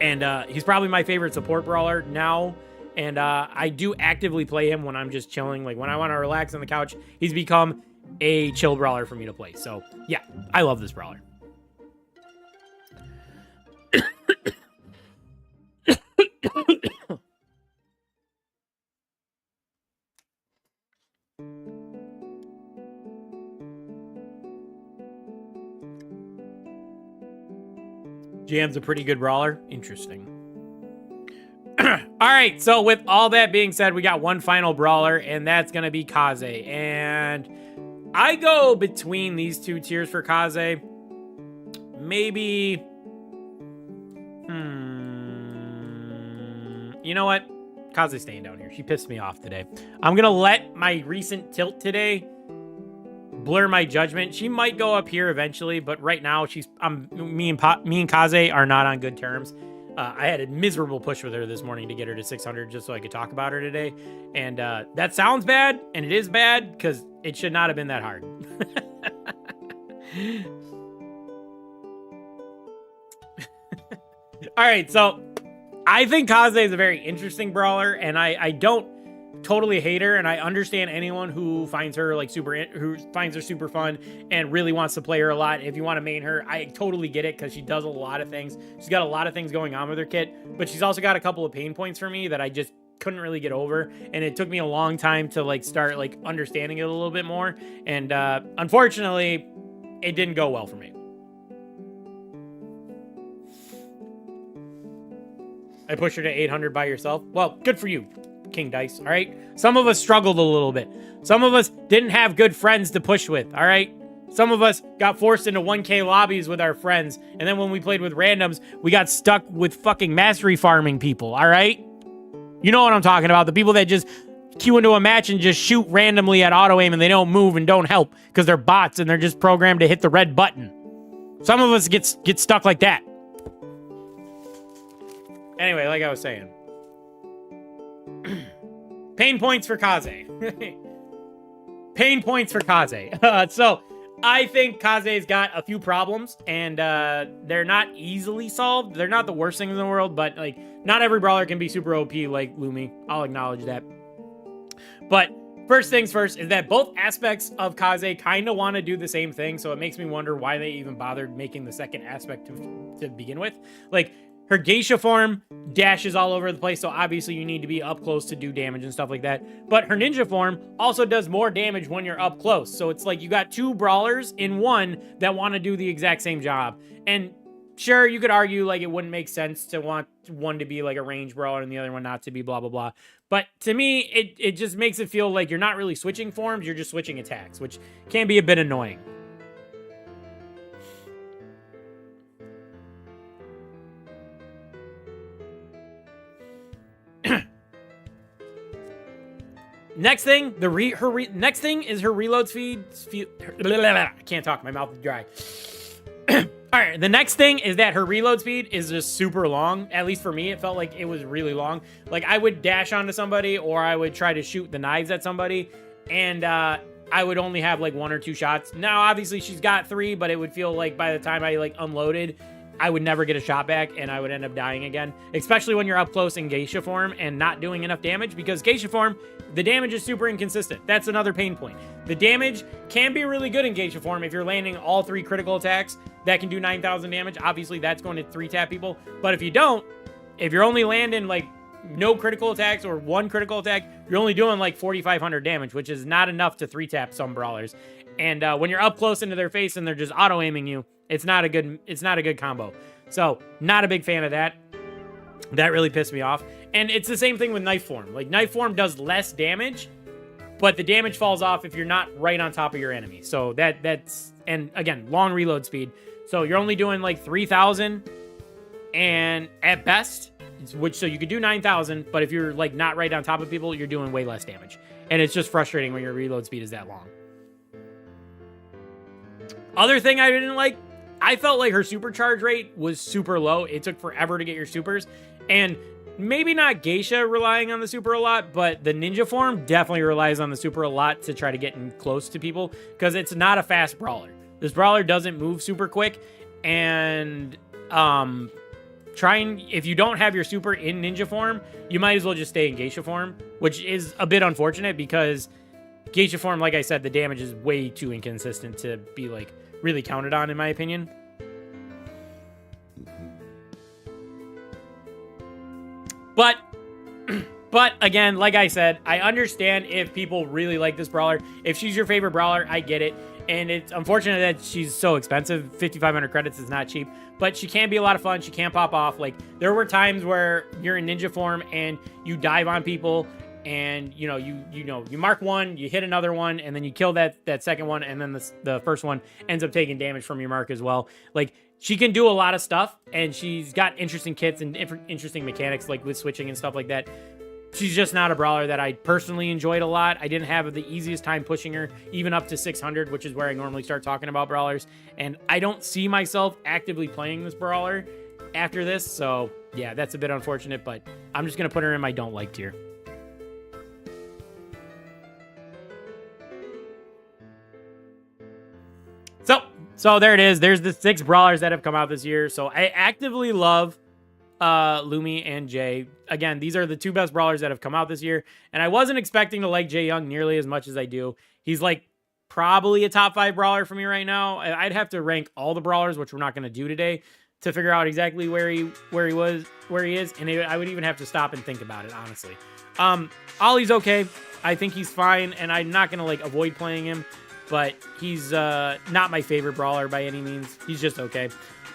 And he's probably my favorite support brawler now. And I do actively play him when I'm just chilling. Like when I want to relax on the couch, he's become a chill brawler for me to play. So yeah, I love this brawler. Jam's a pretty good brawler. Interesting. All right, so with all that being said, we got one final brawler, and that's going to be Kaze. And I go between these two tiers for Kaze. Maybe... You know what? Kaze's staying down here. She pissed me off today. I'm going to let my recent tilt today blur my judgment. She might go up here eventually, but right now me and Kaze are not on good terms. I had a miserable push with her this morning to get her to 600 just so I could talk about her today. And that sounds bad, and it is bad because it should not have been that hard. All right, so I think Kaze is a very interesting brawler, and I don't totally hate her, and I understand anyone who finds her like super fun and really wants to play her a lot. If you want to main her, I totally get it because she does a lot of things. She's got a lot of things going on with her kit, but she's also got a couple of pain points for me that I just couldn't really get over, and it took me a long time to like start like understanding it a little bit more, and unfortunately it didn't go well for me. I pushed her to 800 by yourself. Well, good for you, King Dice, all right? Some of us struggled a little bit. Some of us didn't have good friends to push with, all right? Some of us got forced into 1K lobbies with our friends, and then when we played with randoms, we got stuck with fucking mastery farming people, all right? You know what I'm talking about. The people that just queue into a match and just shoot randomly at auto-aim and they don't move and don't help because they're bots and they're just programmed to hit the red button. Some of us get stuck like that. Anyway, like I was saying. Pain points for Kaze. Pain points for Kaze. So, I think Kaze's got a few problems, and they're not easily solved. They're not the worst things in the world, but like not every brawler can be super OP like Lumi. I'll acknowledge that. But first things first is that both aspects of Kaze kind of want to do the same thing, so it makes me wonder why they even bothered making the second aspect to begin with. Like, her geisha form dashes all over the place, so obviously you need to be up close to do damage and stuff like that. But her ninja form also does more damage when you're up close. So it's like you got two brawlers in one that want to do the exact same job. And sure, you could argue like it wouldn't make sense to want one to be like a range brawler and the other one not to be blah, blah, blah. But to me, it just makes it feel like you're not really switching forms, you're just switching attacks, which can be a bit annoying. Next thing, next thing is her reload speed. I can't talk, my mouth is dry. All right, the next thing is that her reload speed is just super long. At least for me, it felt like it was really long. Like I would dash onto somebody or I would try to shoot the knives at somebody and I would only have like 1 or 2 shots. Now, obviously she's got 3, but it would feel like by the time I like unloaded, I would never get a shot back and I would end up dying again, especially when you're up close in geisha form and not doing enough damage, because geisha form, the damage is super inconsistent. That's another pain point. The damage can be really good in geisha form if you're landing all 3 critical attacks that can do 9,000 damage. Obviously, that's going to 3-tap people. But if you don't, if you're only landing like no critical attacks or 1 critical attack, you're only doing like 4,500 damage, which is not enough to 3-tap some brawlers. And when you're up close into their face and they're just auto-aiming you, it's not a good combo. So, not a big fan of that. That really pissed me off. And it's the same thing with knife form. Like, knife form does less damage, but the damage falls off if you're not right on top of your enemy. So, that's... And, again, long reload speed. So, you're only doing, like, 3,000, and at best, so you could do 9,000, but if you're, like, not right on top of people, you're doing way less damage. And it's just frustrating when your reload speed is that long. Other thing I didn't like, I felt like her supercharge rate was super low. It took forever to get your supers. And maybe not Geisha relying on the super a lot, but the ninja form definitely relies on the super a lot to try to get in close to people, because it's not a fast brawler. This brawler doesn't move super quick, and if you don't have your super in ninja form, you might as well just stay in Geisha form, which is a bit unfortunate because Geisha form, like I said, the damage is way too inconsistent to be like really counted on, in my opinion. But again, like I said, I understand if people really like this brawler. If she's your favorite brawler, I get it. And it's unfortunate that she's so expensive. 5,500 credits is not cheap, but she can be a lot of fun. She can pop off. Like, there were times where you're in ninja form and you dive on people, and you mark one, you hit another one, and then you kill that second one, and then the first one ends up taking damage from your mark as well. Like, she can do a lot of stuff, and she's got interesting kits and interesting mechanics, like with switching and stuff like that. She's just not a brawler that I personally enjoyed a lot. I didn't have the easiest time pushing her, even up to 600, which is where I normally start talking about brawlers. And I don't see myself actively playing this brawler after this, so yeah, that's a bit unfortunate, but I'm just going to put her in my don't like tier. So there it is. There's the 6 brawlers that have come out this year. So I actively love Lumi and Jay. Again, these are the 2 best brawlers that have come out this year. And I wasn't expecting to like Jay Young nearly as much as I do. He's like probably a top 5 brawler for me right now. I'd have to rank all the brawlers, which we're not going to do today, to figure out exactly where he is. And I would even have to stop and think about it, honestly. Ollie's okay. I think he's fine, and I'm not going to like avoid playing him. But he's not my favorite brawler by any means. He's just okay.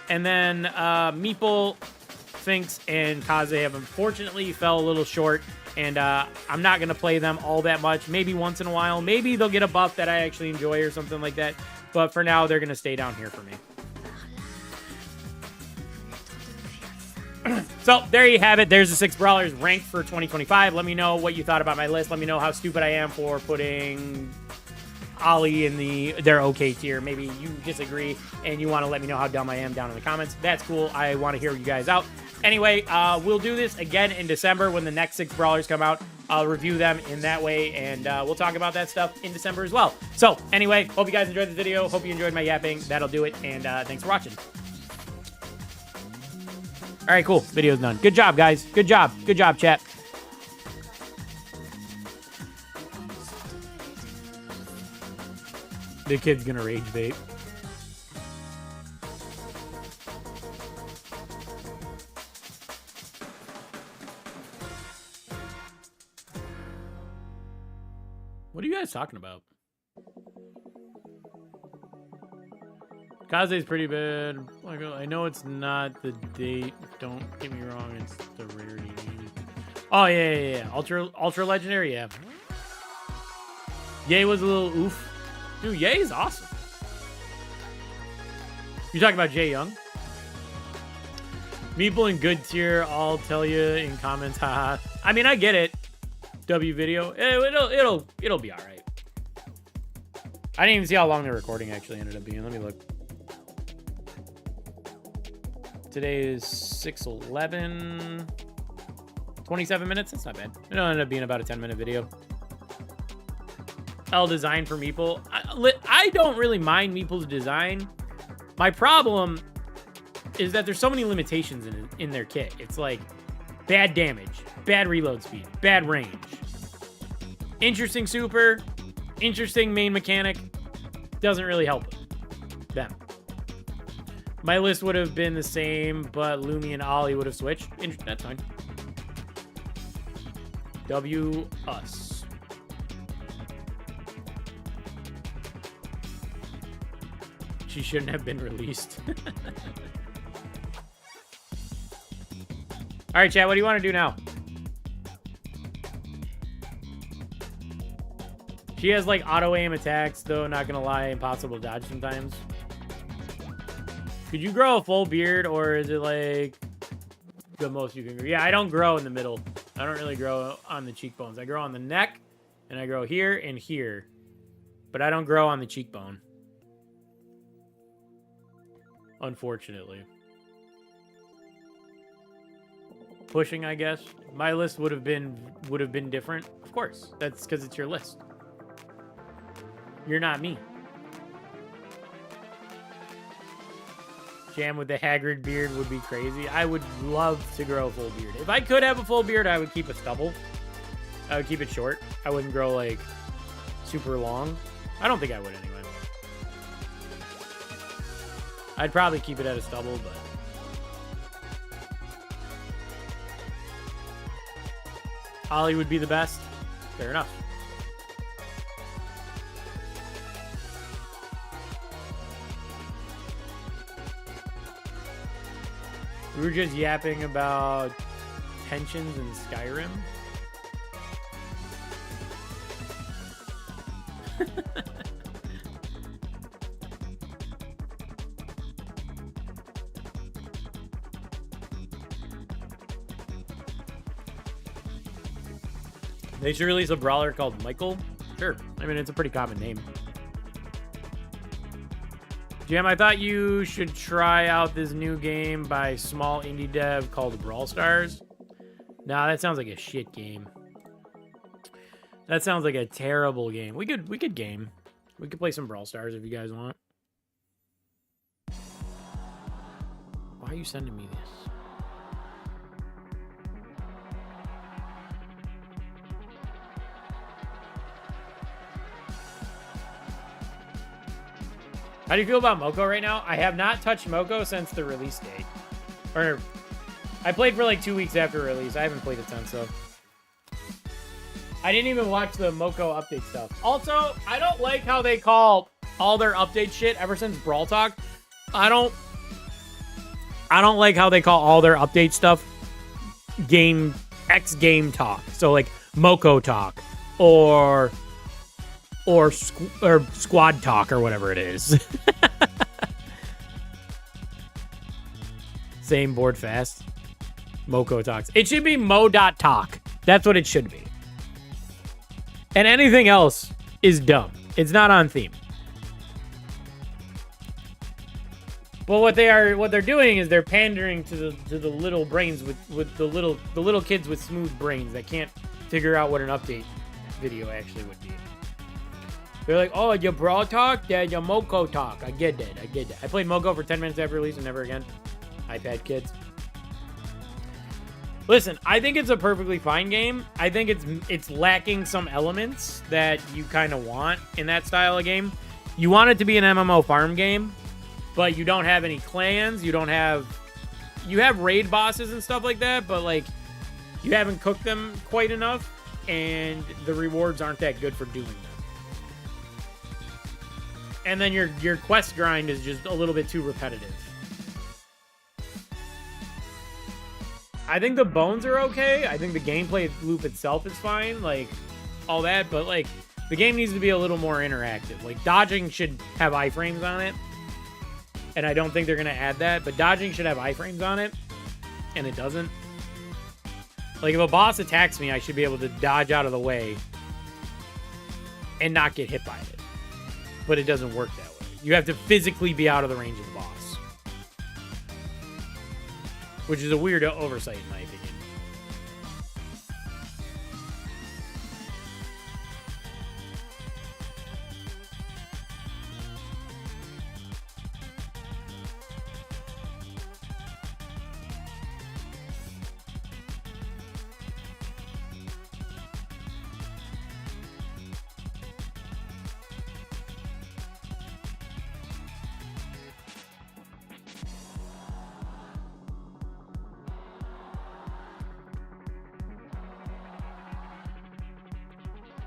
And then Meeple, Finks, and Kaze have unfortunately fell a little short. And I'm not going to play them all that much. Maybe once in a while. Maybe they'll get a buff that I actually enjoy or something like that. But for now, they're going to stay down here for me. So there you have it. There's the 6 brawlers ranked for 2025. Let me know what you thought about my list. Let me know how stupid I am for putting Ollie in their okay tier. Maybe you disagree and you want to let me know how dumb I am down in the comments. That's cool. I want to hear you guys out. Anyway, we'll do this again in December when the next 6 brawlers come out. I'll review them in that way, and we'll talk about that stuff in December as well. So anyway, hope you guys enjoyed this video. Hope you enjoyed my yapping. That'll do it, and thanks for watching. All right, cool. Video's done. Good job, guys. Good job. Good job, chat. The kid's gonna rage bait. What are you guys talking about? Kaze's pretty bad. I know it's not the date. Don't get me wrong. It's the rarity. Oh, yeah. Ultra legendary, yeah. Yay was a little oof. Dude, Yay is awesome. You talking about Jay Young? Meeple in good tier, I'll tell you in comments. Haha. I mean, I get it. W video. It'll be all right. I didn't even see how long the recording actually ended up being. Let me look. Today is 6:11. 27 minutes. That's not bad. It'll end up being about a 10-minute video. I'll design for Meeple. I don't really mind Meeple's design. My problem is that there's so many limitations in their kit. It's like bad damage, bad reload speed, bad range. Interesting super, interesting main mechanic. Doesn't really help them. My list would have been the same, but Lumi and Ollie would have switched. That's fine. W us. She shouldn't have been released. All right, chat, what do you want to do now? She has like auto aim attacks, though, not gonna lie, impossible to dodge sometimes. Could you grow a full beard, or is it like the most you can grow? Yeah, I don't grow in the middle. I don't really grow on the cheekbones. I grow on the neck, and I grow here and here. But I don't grow on the cheekbone. Unfortunately. Pushing, I guess. My list would have been different. Of course. That's because it's your list. You're not me. Jam with the Hagrid beard would be crazy. I would love to grow a full beard. If I could have a full beard, I would keep a stubble. I would keep it short. I wouldn't grow like super long. I don't think I would anyway. I'd probably keep it at a stubble, but Ollie would be the best. Fair enough. We were just yapping about tensions in Skyrim. They should release a brawler called Michael. Sure. I mean, it's a pretty common name. Jam, I thought you should try out this new game by small indie dev called Brawl Stars. Nah, that sounds like a shit game. That sounds like a terrible game. We could game. We could play some Brawl Stars if you guys want. Why are you sending me this? How do you feel about Moko right now? I have not touched Moko since the release date. Or, I played for like 2 weeks after release. I haven't played a ton, so. I didn't even watch the Moko update stuff. Also, I don't like how they call all their update shit ever since Brawl Talk. I don't like how they call all their update stuff game talk. So like Moko talk or squad talk or whatever it is. Same board fast. Moko talks. It should be mo.talk. That's what it should be. And anything else is dumb. It's not on theme. But what they're doing is they're pandering to the little brains with the little kids with smooth brains that can't figure out what an update video actually would be. They're like, oh, your Brawl talk? Yeah, your Moko talk. I get that. I played Moko for 10 minutes after release and never again. iPad kids. Listen, I think it's a perfectly fine game. I think it's lacking some elements that you kind of want in that style of game. You want it to be an MMO farm game, but you don't have any clans. You have raid bosses and stuff like that, but like you haven't cooked them quite enough, and the rewards aren't that good for doing them. And then your quest grind is just a little bit too repetitive. I think the bones are okay. I think the gameplay loop itself is fine, like all that, but like the game needs to be a little more interactive. Like dodging should have iframes on it, and I don't think they're gonna add that, but dodging should have iframes on it, and it doesn't. Like if a boss attacks me, I should be able to dodge out of the way and not get hit by it. But it doesn't work that way. You have to physically be out of the range of the boss. Which is a weird oversight in my opinion.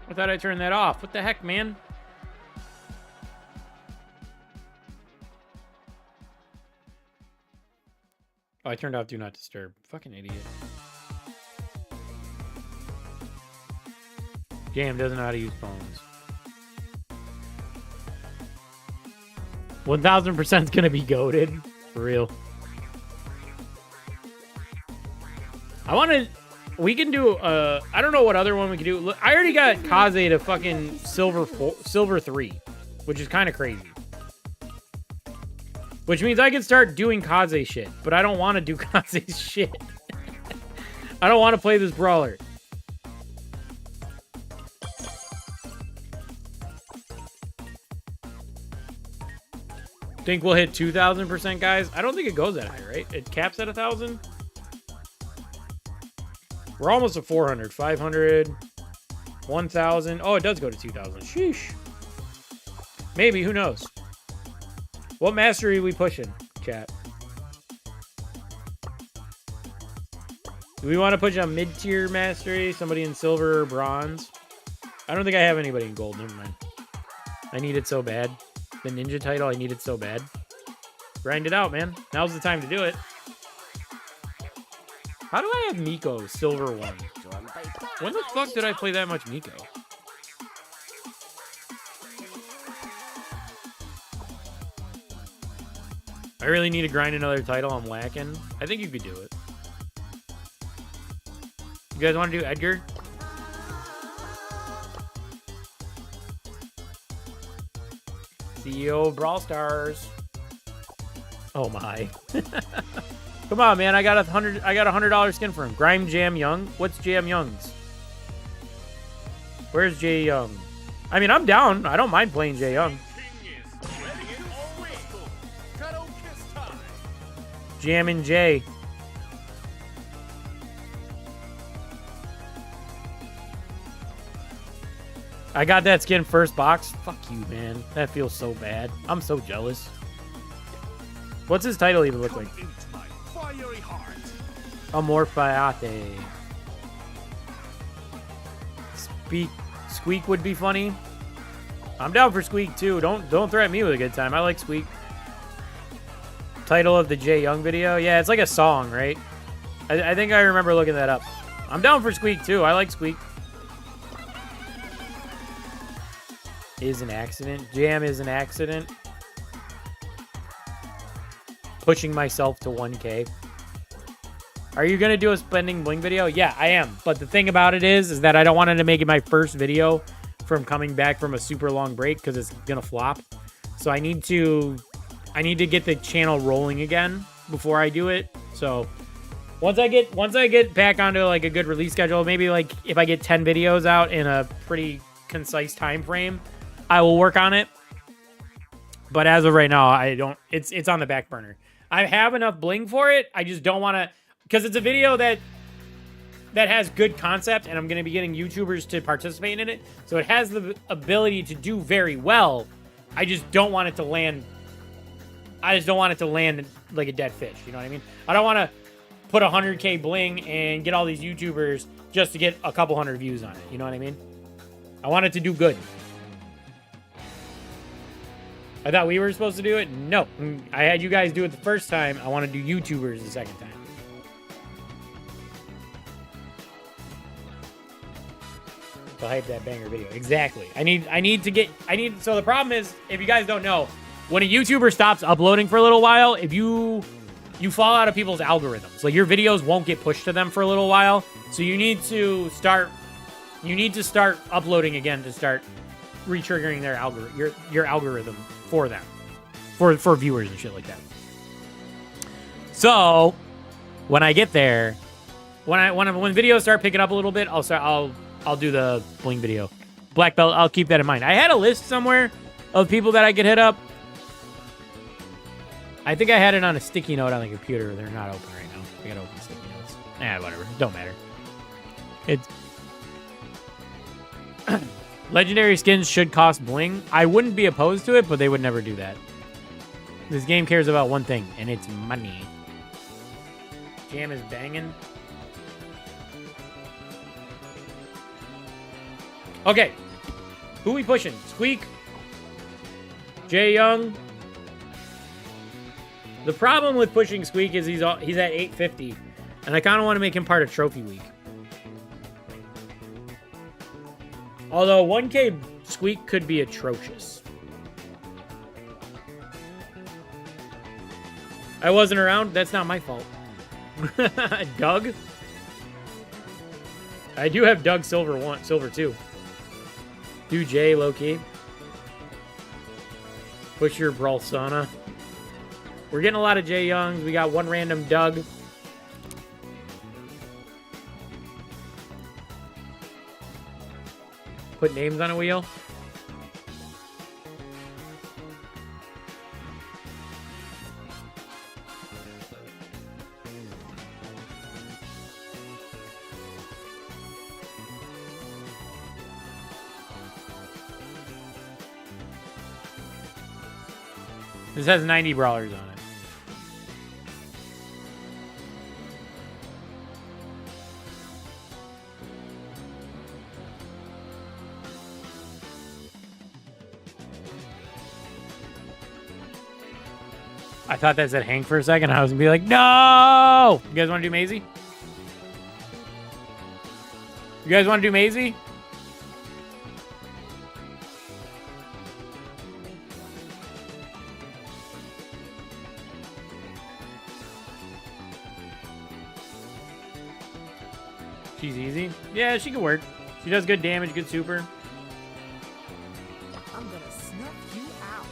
I thought I turned that off. What the heck, man? Oh, I turned off Do Not Disturb. Fucking idiot. Jam doesn't know how to use phones. 1000% is gonna be goated. For real. I want to... We can do, I don't know what other one we can do. Look, I already got Kaze to fucking silver 3, which is kind of crazy. Which means I can start doing Kaze shit, but I don't want to do Kaze shit. I don't want to play this brawler. Think we'll hit 2000%, guys? I don't think it goes that high, right? It caps at 1,000? We're almost at 400. 500. 1,000. Oh, it does go to 2,000. Sheesh. Maybe. Who knows? What mastery are we pushing, chat? Do we want to push a mid-tier mastery? Somebody in silver or bronze? I don't think I have anybody in gold. Never mind. I need it so bad. The ninja title, I need it so bad. Grind it out, man. Now's the time to do it. How do I have Miko silver 1? When the fuck did I play that much Miko? I really need to grind another title. I'm lacking. I think you could do it. You guys want to do Edgar? CEO of Brawl Stars. Oh my. Come on, man. I got a $100 skin for him. Grime Jam Young. What's Jam Young's? Where's Jay Young? I mean, I'm down. I don't mind playing Jay Young. Jam and Jay. I got that skin first box. Fuck you, man. That feels so bad. I'm so jealous. What's his title even look like? Amorphiate. Squeak would be funny. I'm down for Squeak too. Don't threaten me with a good time. I like Squeak. Title of the Jay Young video? Yeah, it's like a song, right? I think I remember looking that up. I'm down for Squeak too. I like Squeak. Is an accident. Jam is an accident. Pushing myself to 1K. Are you gonna do a spending bling video? Yeah, I am. But the thing about it is that I don't want to make it my first video from coming back from a super long break because it's gonna flop. So I need to get the channel rolling again before I do it. So once I get back onto like a good release schedule, maybe like if I get 10 videos out in a pretty concise time frame, I will work on it. But as of right now, I don't. It's on the back burner. I have enough bling for it. I just don't want to, because it's a video that has good concept, and I'm going to be getting YouTubers to participate in it. So it has the ability to do very well. I just don't want it to land. I just don't want it to land like a dead fish. You know what I mean? I don't want to put 100K bling and get all these YouTubers just to get a couple hundred views on it. You know what I mean? I want it to do good. I thought we were supposed to do it. No. I had you guys do it the first time. I want to do YouTubers the second time. So hype that banger video. Exactly. So the problem is, if you guys don't know, when a YouTuber stops uploading for a little while, if you fall out of people's algorithms, like your videos won't get pushed to them for a little while. So you need to start uploading again to start re-triggering their your algorithm for them, for viewers and shit like that. So when I get there, when videos start picking up a little bit, I'll do the bling video. Black belt, I'll keep that in mind. I had a list somewhere of people that I could hit up. I think I had it on a sticky note on the computer. They're not open right now. I gotta open sticky notes. Whatever. Don't matter. It's legendary skins should cost bling. I wouldn't be opposed to it, but they would never do that. This game cares about one thing, and it's money. Jam is banging. Okay. Who we pushing? Squeak? Jay Young? The problem with pushing Squeak is he's at 850, and I kind of want to make him part of Trophy Week. Although 1K Squeak could be atrocious. I wasn't around. That's not my fault. Doug? I do have Doug Silver 2. Do Jay low-key. Push your Brawl Sauna. We're getting a lot of Jay Youngs. We got one random Doug. Put names on a wheel. This has 90 brawlers on it. I thought that said Hank for a second. I was gonna be like, no! You guys want to do Maisie? You guys want to do Maisie? She's easy. Yeah, she can work. She does good damage, good super. I'm gonna snuff you out.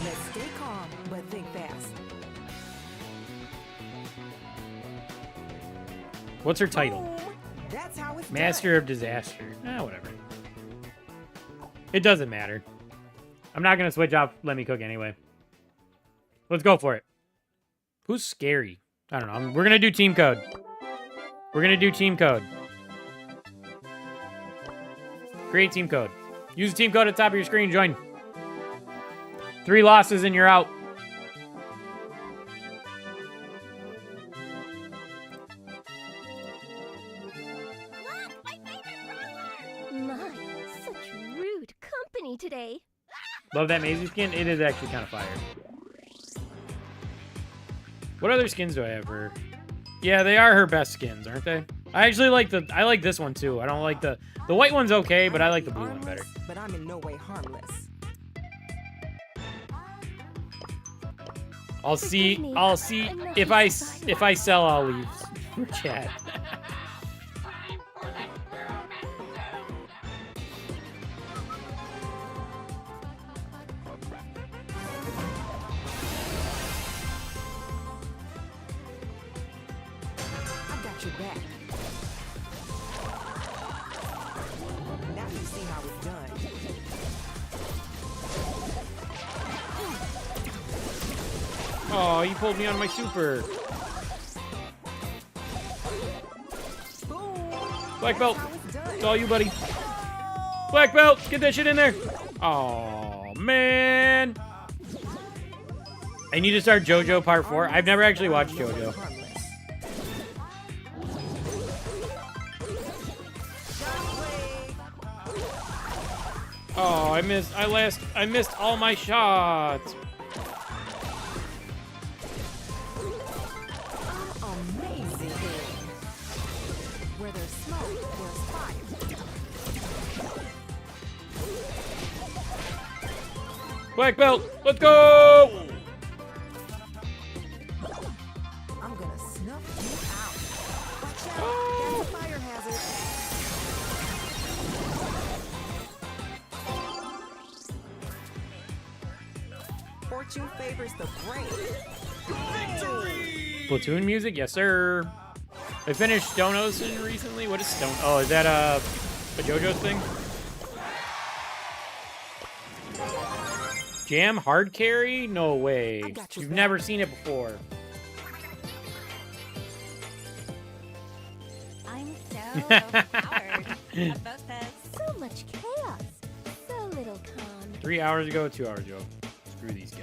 Let's stay calm, but think fast. What's her title? Boom. That's how it's Master of Disaster. Whatever. It doesn't matter. I'm not going to switch off Let Me Cook anyway. Let's go for it. Who's scary? I don't know. We're going to do team code. We're going to do team code. Create team code. Use the team code at the top of your screen. Join. 3 losses and you're out. Today. Love that Maisie skin. It is actually kind of fire. What other skins do I have for her? Yeah, they are her best skins, aren't they? I actually like I like this one too. I don't like the white one's okay, but I like the blue one better. But I'm in no way harmless. I'll see if I sell, I'll leave for chat. Your back. Now you see how it's done. Oh, you pulled me on my super. Boom. Black belt. It's all you, buddy. Black belt. Get that shit in there. Oh, man. I need to start JoJo Part 4. I've never actually watched JoJo. Oh, I missed all my shots. Amazing. Where there's smoke, there's fire. Black belt, let's go! I'm gonna snuff you out. Watch out, that's a fire hazard. Fortune favors the brave. Victory! Platoon music, yes sir. I finished Stone Ocean recently. What is Stone? Oh, is that a JoJo's thing? Jam hard carry? No way. You've never seen it before. I'm so overpowered. So much chaos. So little calm. 3 hours ago, 2 hours ago. Screw these guys.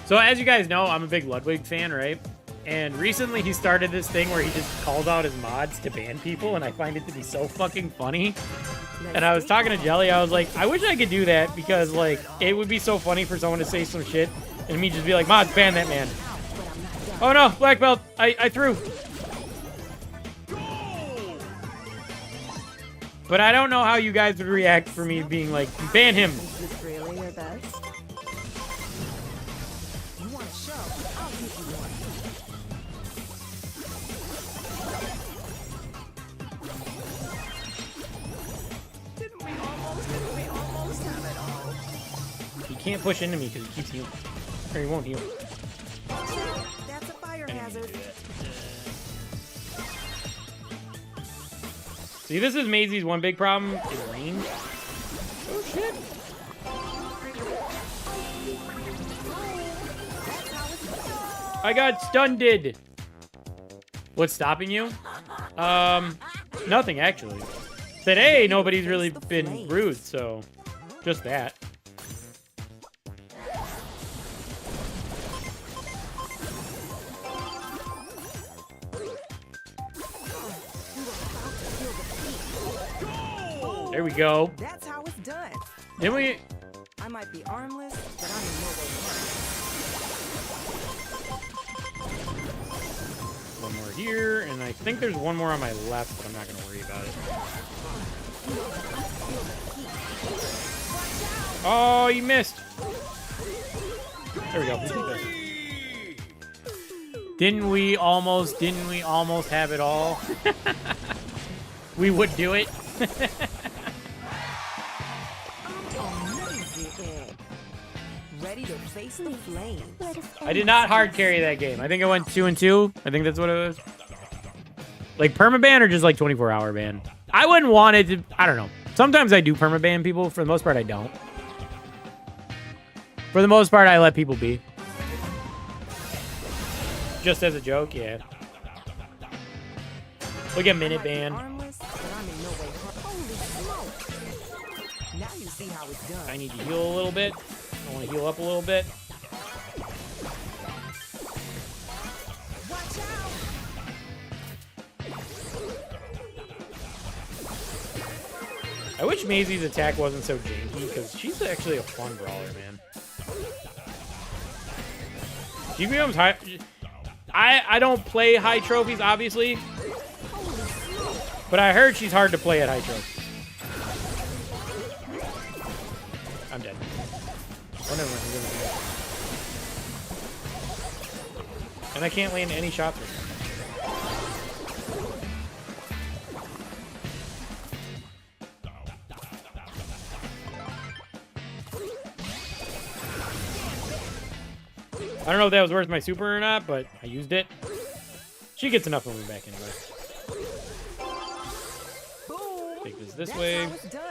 So as you guys know, I'm a big Ludwig fan, right? And recently he started this thing where he just calls out his mods to ban people, and I find it to be so fucking funny. And I was talking to Jelly, I was like, I wish I could do that, because like it would be so funny for someone to say some shit and me just be like, mods, ban that man. Oh no, black belt, I threw. But I don't know how you guys would react for me being like, ban him. Is this really your best? You want a show? I'll give you one. Didn't we almost have it all? He can't push into me because he keeps healing. Or he won't heal. That's a fire hazard. See, this is Maisie's one big problem, is range. Oh shit. I got stunned. What's stopping you? Nothing actually. Today, nobody's really been rude, so just that. There we go. That's how it's done. Then we... I might be armless, but I'm in no way harmless. here, and I think there's one more on my left, but I'm not gonna worry about it. Oh, you missed. There we go. Didn't we almost have it all? We would do it. Amazing. Ready to face the flames. I did not hard carry that game. I think I went 2-2. I think that's what it was. Like permaban or just like 24-hour ban? I wouldn't want it to, I don't know. Sometimes I do permaban people. For the most part, I don't. For the most part, I let people be. Just as a joke, yeah. Look at minute ban. Now you see how it's done. I need to heal a little bit. I want to heal up a little bit. Watch out. I wish Maisie's attack wasn't so janky, because she's actually a fun brawler, man. She becomes high. I don't play high trophies, obviously. But I heard she's hard to play at high trophies. I'm dead. Oh, never mind. And I can't land any shots right now. I don't know if that was worth my super or not, but I used it. She gets enough of me back anyway. Boom. Take this way. How it's done.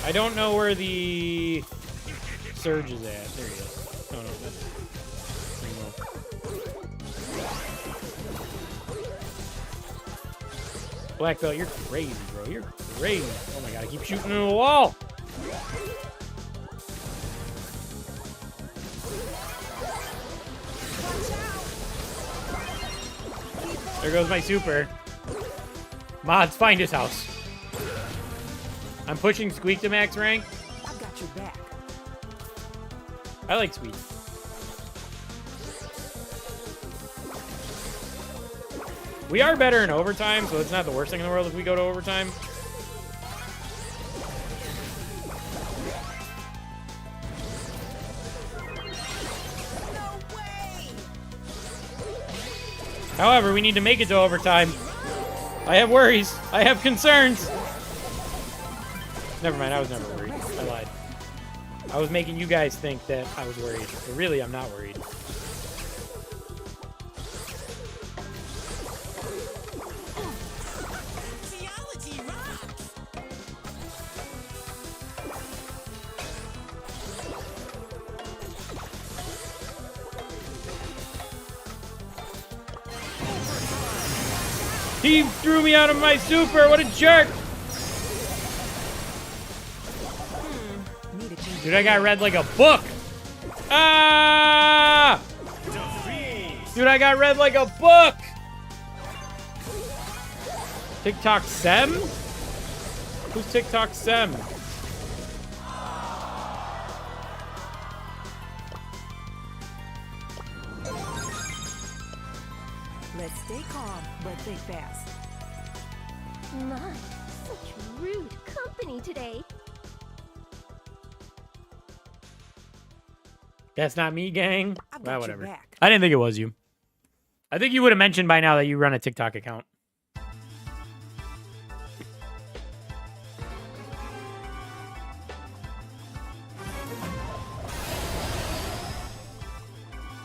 I don't know where the surge is at. There he is. Oh, no, that's... Black belt, you're crazy, bro. You're crazy. Oh my god, I keep shooting into the wall. There goes my super. Mods, find his house. I'm pushing Squeak to max rank. I got your back. I like Squeak. We are better in overtime, so it's not the worst thing in the world if we go to overtime. No way. However, we need to make it to overtime. I have worries. I have concerns. Never mind, I was never worried. I lied. I was making you guys think that I was worried, but really, I'm not worried. Theology rocks. He threw me out of my super. What a jerk. Dude, I got read like a book. Ah! Dude, I got read like a book. TikTok Sem? Who's TikTok Sem? Let's stay calm, but think fast. My, such rude company today. That's not me, gang. I got Well, your whatever. back. I didn't think it was you. I think you would have mentioned by now that you run a TikTok account.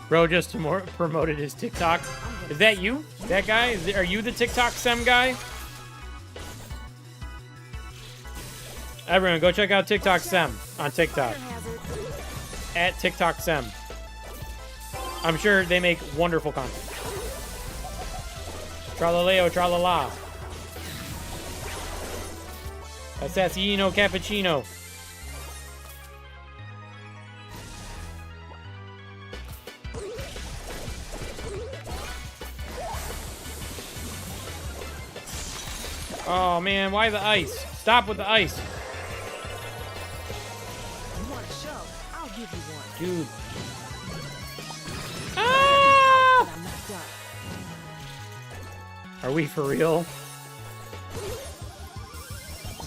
Bro just promoted his TikTok. Is that you? That guy? Are you the TikTok Sem guy? Everyone, go check out TikTok Sem on TikTok. At TikTok Sem. I'm sure they make wonderful content. Tralaleo, tralala. Assassino cappuccino. Oh man, why the ice? Stop with the ice. You want a show? I'll give you one. Dude. Ah! Are we for real?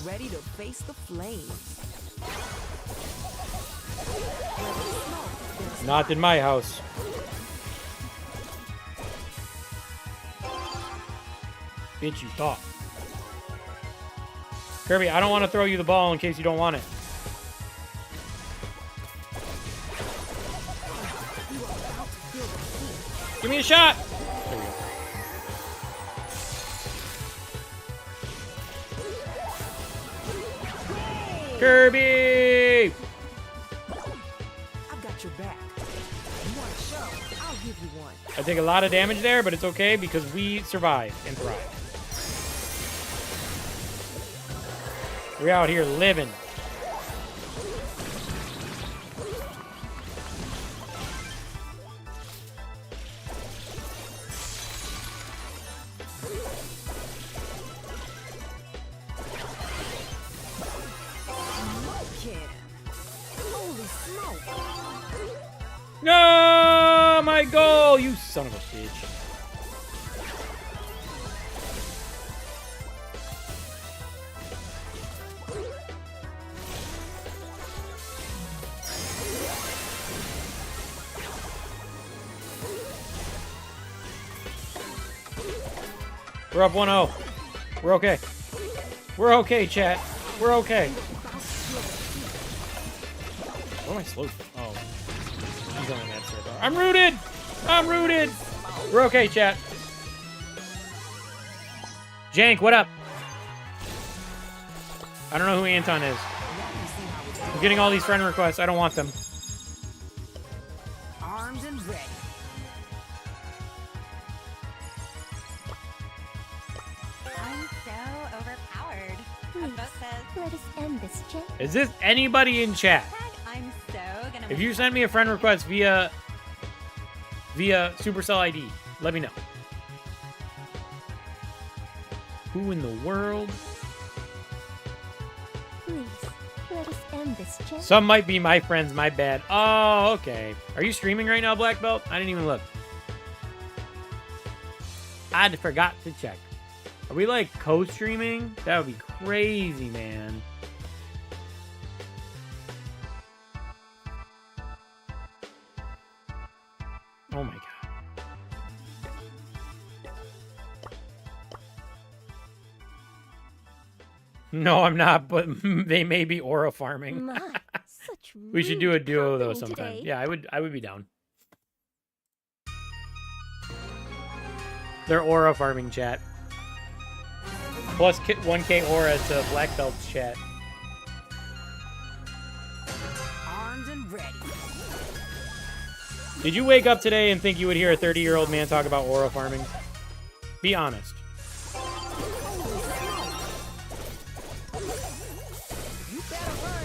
Ready to face the flames. Not in my house. Bitch, you thought. Kirby, I don't want to throw you the ball in case you don't want it. Give me a shot! There we go. Kirby! I've got your back. You want a show? I'll give you one. I take a lot of damage there, but it's okay because we survive and thrive. We're out here living. Holy smoke! No, my goal, you son of a bitch. We're up 1-0. We're okay. We're okay, chat. We're okay. What am I slow for? Oh. He's on that server. I'm rooted! I'm rooted! We're okay, chat. Jank, what up? I don't know who Anton is. I'm getting all these friend requests. I don't want them. Armed and ready. I'm so overpowered. A vote says, Let us end this chat. Is this anybody in chat? I'm so gonna. If you send me a friend request via Supercell ID, let me know. Who in the world? Please, let us end this chat. Some might be my friends, my bad. Oh, okay. Are you streaming right now, Black Belt? I didn't even look. I forgot to check. Are we like co-streaming? That would be crazy, man. Oh my god. No, I'm not, but they may be aura farming. My, such We should do a rude duo though company sometime. today. Yeah, I would be down. They're aura farming, chat. Plus 1k aura to Black Belt's chat. Armed and ready. Did you wake up today and think you would hear a 30-year-old man talk about aura farming? Be honest. You better run.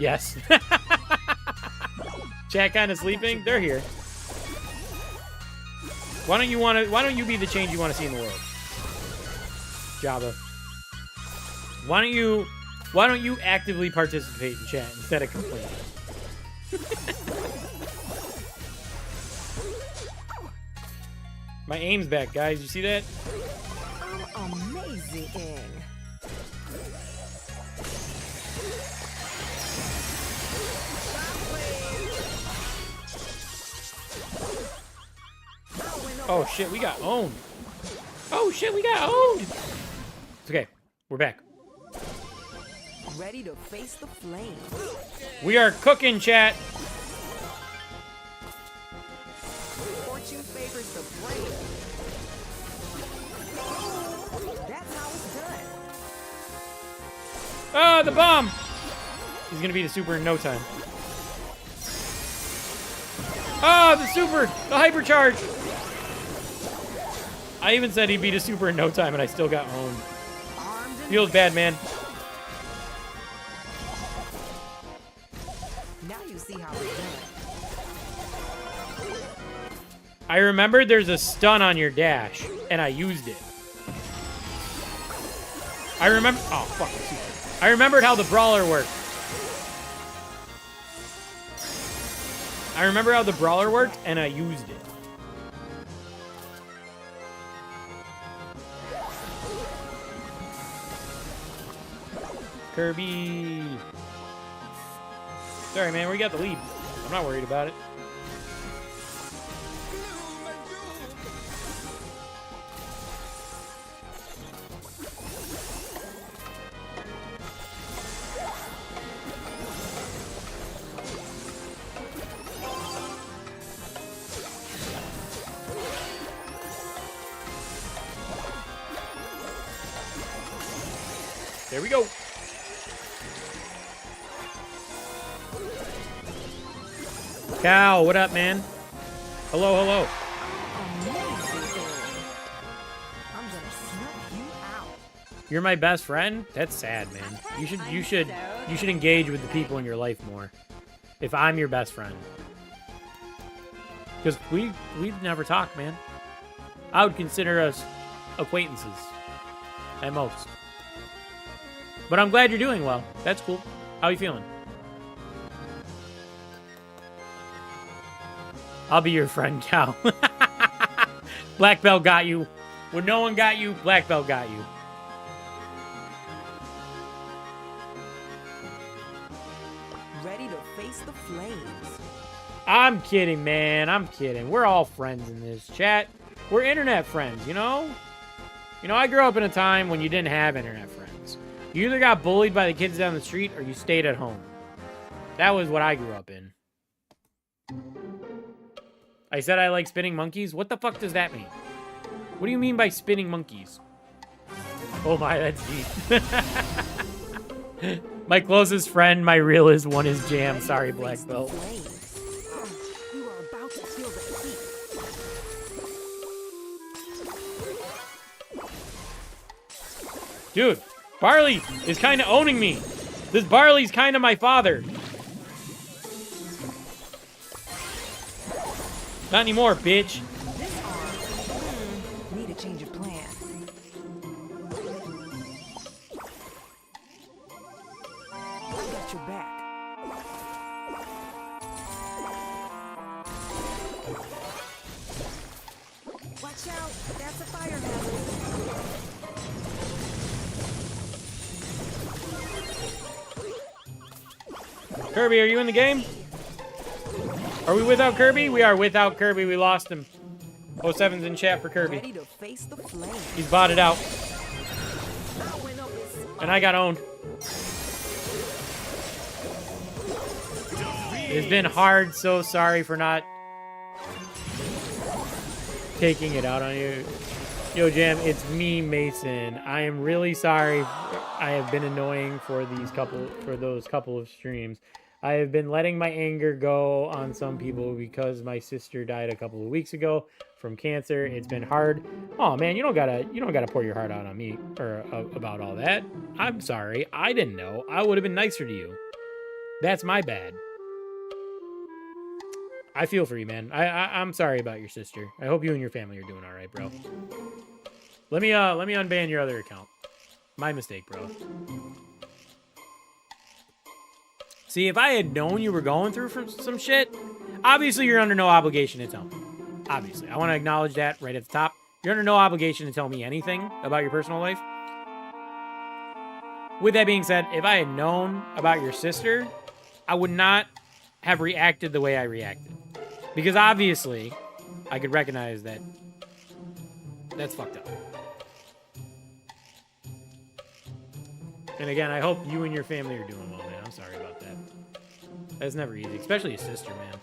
Yes. Chat kind of sleeping? They're here. Why don't you be the change you want to see in the world? Java. Why don't you actively participate in chat instead of complaining? My aim's back, guys. You see that? I'm amazing. Oh shit, we got owned. Oh shit, we got owned. It's okay. We're back. Ready to face the flames. We are cooking, chat. Fortune favors the brave. That's how it's done. Ah, the bomb. He's gonna be the super in no time. Ah, the super, the hypercharge. I even said he'd beat a super in no time, and I still got owned. Armed and Feels bad, man. now you see how it's done. I remembered there's a stun on your dash, and I used it. I remember. Oh fuck the super. I remembered how the brawler worked. I I remember how the brawler worked, and I used it. Kirby. Sorry, man. We got the lead. I'm not worried about it. There we go. Cow, what up, man? Hello, hello. I'm gonna snuff you out. You're my best friend? That's sad, man. You should engage with the people in your life more. If I'm your best friend. Because we've never talked, man. I would consider us acquaintances. At most. But I'm glad you're doing well. That's cool. How you feeling? I'll be your friend, Cow. Black Belt got you. When no one got you, Black Belt got you. Ready to face the flames. I'm kidding, man. I'm kidding. We're all friends in this chat. We're internet friends, you know? You know, I grew up in a time when you didn't have internet friends. You either got bullied by the kids down the street or you stayed at home. That was what I grew up in. I said I like spinning monkeys? What the fuck does that mean? What do you mean by spinning monkeys? Oh my, that's deep. My closest friend, my realest one is Jam. Sorry, Black Belt. You are about to feel the heat. Dude, Barley is kind of owning me. This Barley's kind of my father. Not anymore, bitch. This arm. Need a change of plan. I got your back. Watch out! That's a fire hazard. Kirby, are you in the game? Are we without Kirby? We are without Kirby. We lost him. 07's in chat for Kirby. Ready to face the flames. He's botted out. I went up with And I got owned. It's been hard. So sorry for not taking it out on you. Yo, Jam, it's me, Mason. I am really sorry. I have been annoying for those couple of streams. I have been letting my anger go on some people because my sister died a couple of weeks ago from cancer. It's been hard. Oh man, you don't gotta pour your heart out on me or about all that. I'm sorry. I didn't know. I would have been nicer to you. That's my bad. I feel for you, man. I'm sorry about your sister. I hope you and your family are doing all right, bro. Let me unban your other account. My mistake, bro. See, if I had known you were going through some shit, obviously you're under no obligation to tell me. Obviously. I want to acknowledge that right at the top. You're under no obligation to tell me anything about your personal life. With that being said, if I had known about your sister, I would not have reacted the way I reacted. Because obviously, I could recognize that that's fucked up. And again, I hope you and your family are doing well, man. I'm sorry about that. That's never easy, especially a sister, man.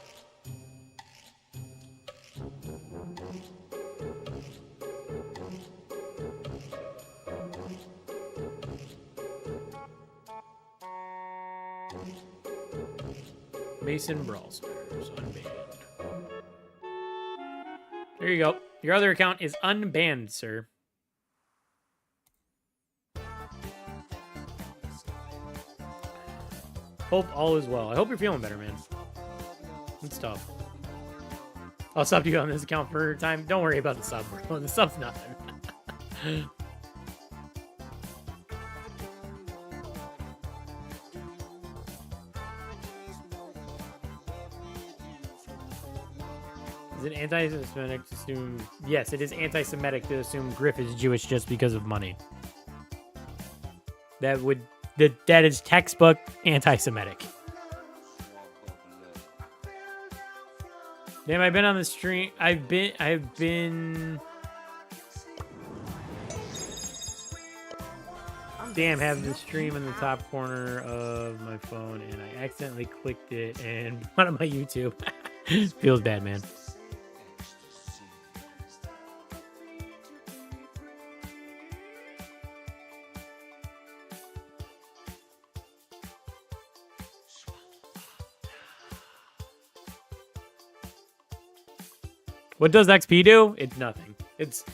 Mason Brawl Stars, unbanned. There you go. Your other account is unbanned, sir. Hope all is well. I hope you're feeling better, man. It's tough. I'll sub to you on this account for time. Don't worry about the sub, bro. The sub's nothing. Is it anti-Semitic to assume? Yes, it is anti-Semitic to assume Griff is Jewish just because of money. That is textbook anti-Semitic. Damn, I've been on the stream. I've been. Damn, have the stream in the top corner of my phone, and I accidentally clicked it and went on my YouTube. Feels bad, man. What does XP do? It's nothing. It's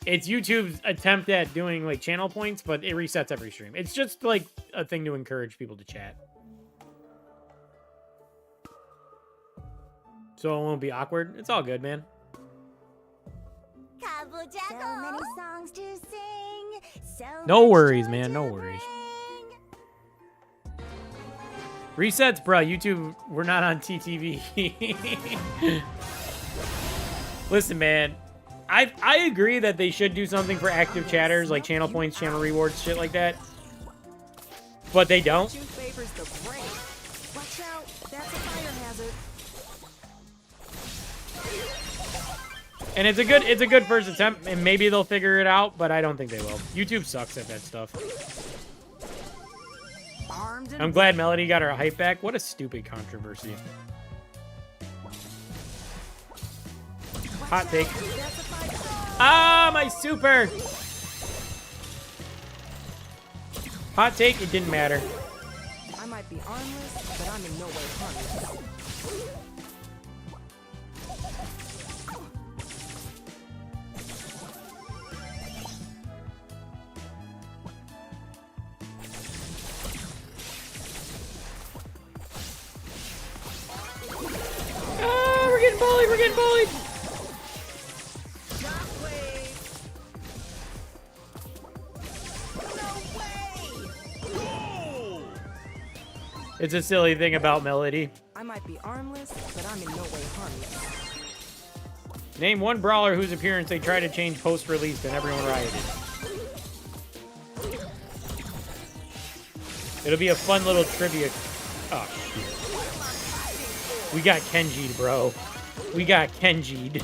YouTube's attempt at doing like channel points, but it resets every stream. It's just like a thing to encourage people to chat. So it won't be awkward. It's all good, man. So many songs to sing. So No much worries, joy man. No to worries. bring. Resets, bro. YouTube, we're not on TTV. Listen, man. I agree that they should do something for active chatters, like channel points, channel rewards, shit like that. But they don't. Fortune favors the brave. Watch out, that's a fire hazard. And it's a good first attempt, and maybe they'll figure it out, but I don't think they will. YouTube sucks at that stuff. Armed and I'm glad Melody got her hype back. What a stupid controversy. Hot take. that's a fire. Ah, my super! Hot take, it didn't matter. I might be armless, but I'm in no way harmless. Ah, we're getting bullied, we're getting bullied! It's a silly thing about Melody. I might be armless, but I'm in no way harmless. Name one brawler whose appearance they tried to change post-release and everyone rioted. It'll be a fun little trivia. Oh, shit. We got Kenji'd, bro. We got Kenji'd.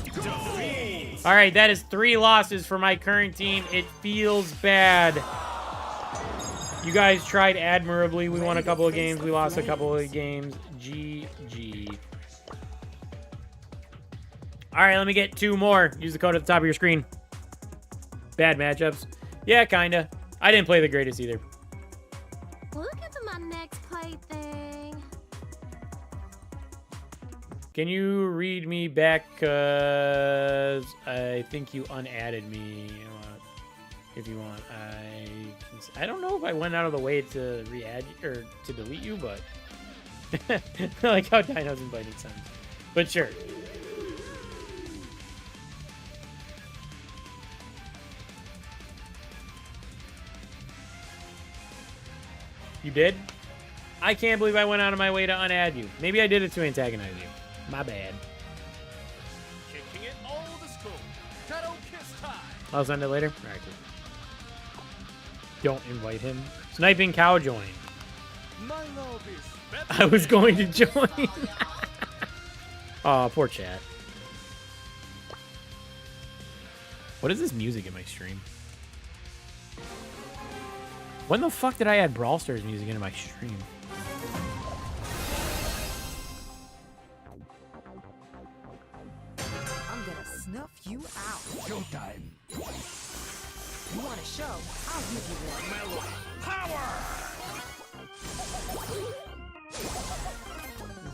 All right, that is 3 losses for my current team. It feels bad. You guys tried admirably. We won a couple of games. We lost a couple of games. GG. All right, let me get 2 more. Use the code at the top of your screen. Bad matchups. Yeah, kinda. I didn't play the greatest either. Look at my next plaything. Can you read me back? Cause I think you unadded me. If you want, I don't know if I went out of the way to re-add or to delete you, but I like how Dino's invited some. But sure. You did? I can't believe I went out of my way to unadd you. Maybe I did it to antagonize you. My bad. Kicking it old school. Shadow kiss time. I'll send it later. All right, cool. Don't invite him. Sniping cow join. My love is better I was than going to join. Aw, poor chat. What is this music in my stream? When the fuck did I add Brawl Stars music into my stream? I'm gonna snuff you out. Showtime. You want a show? I'll give you one. Mellow power.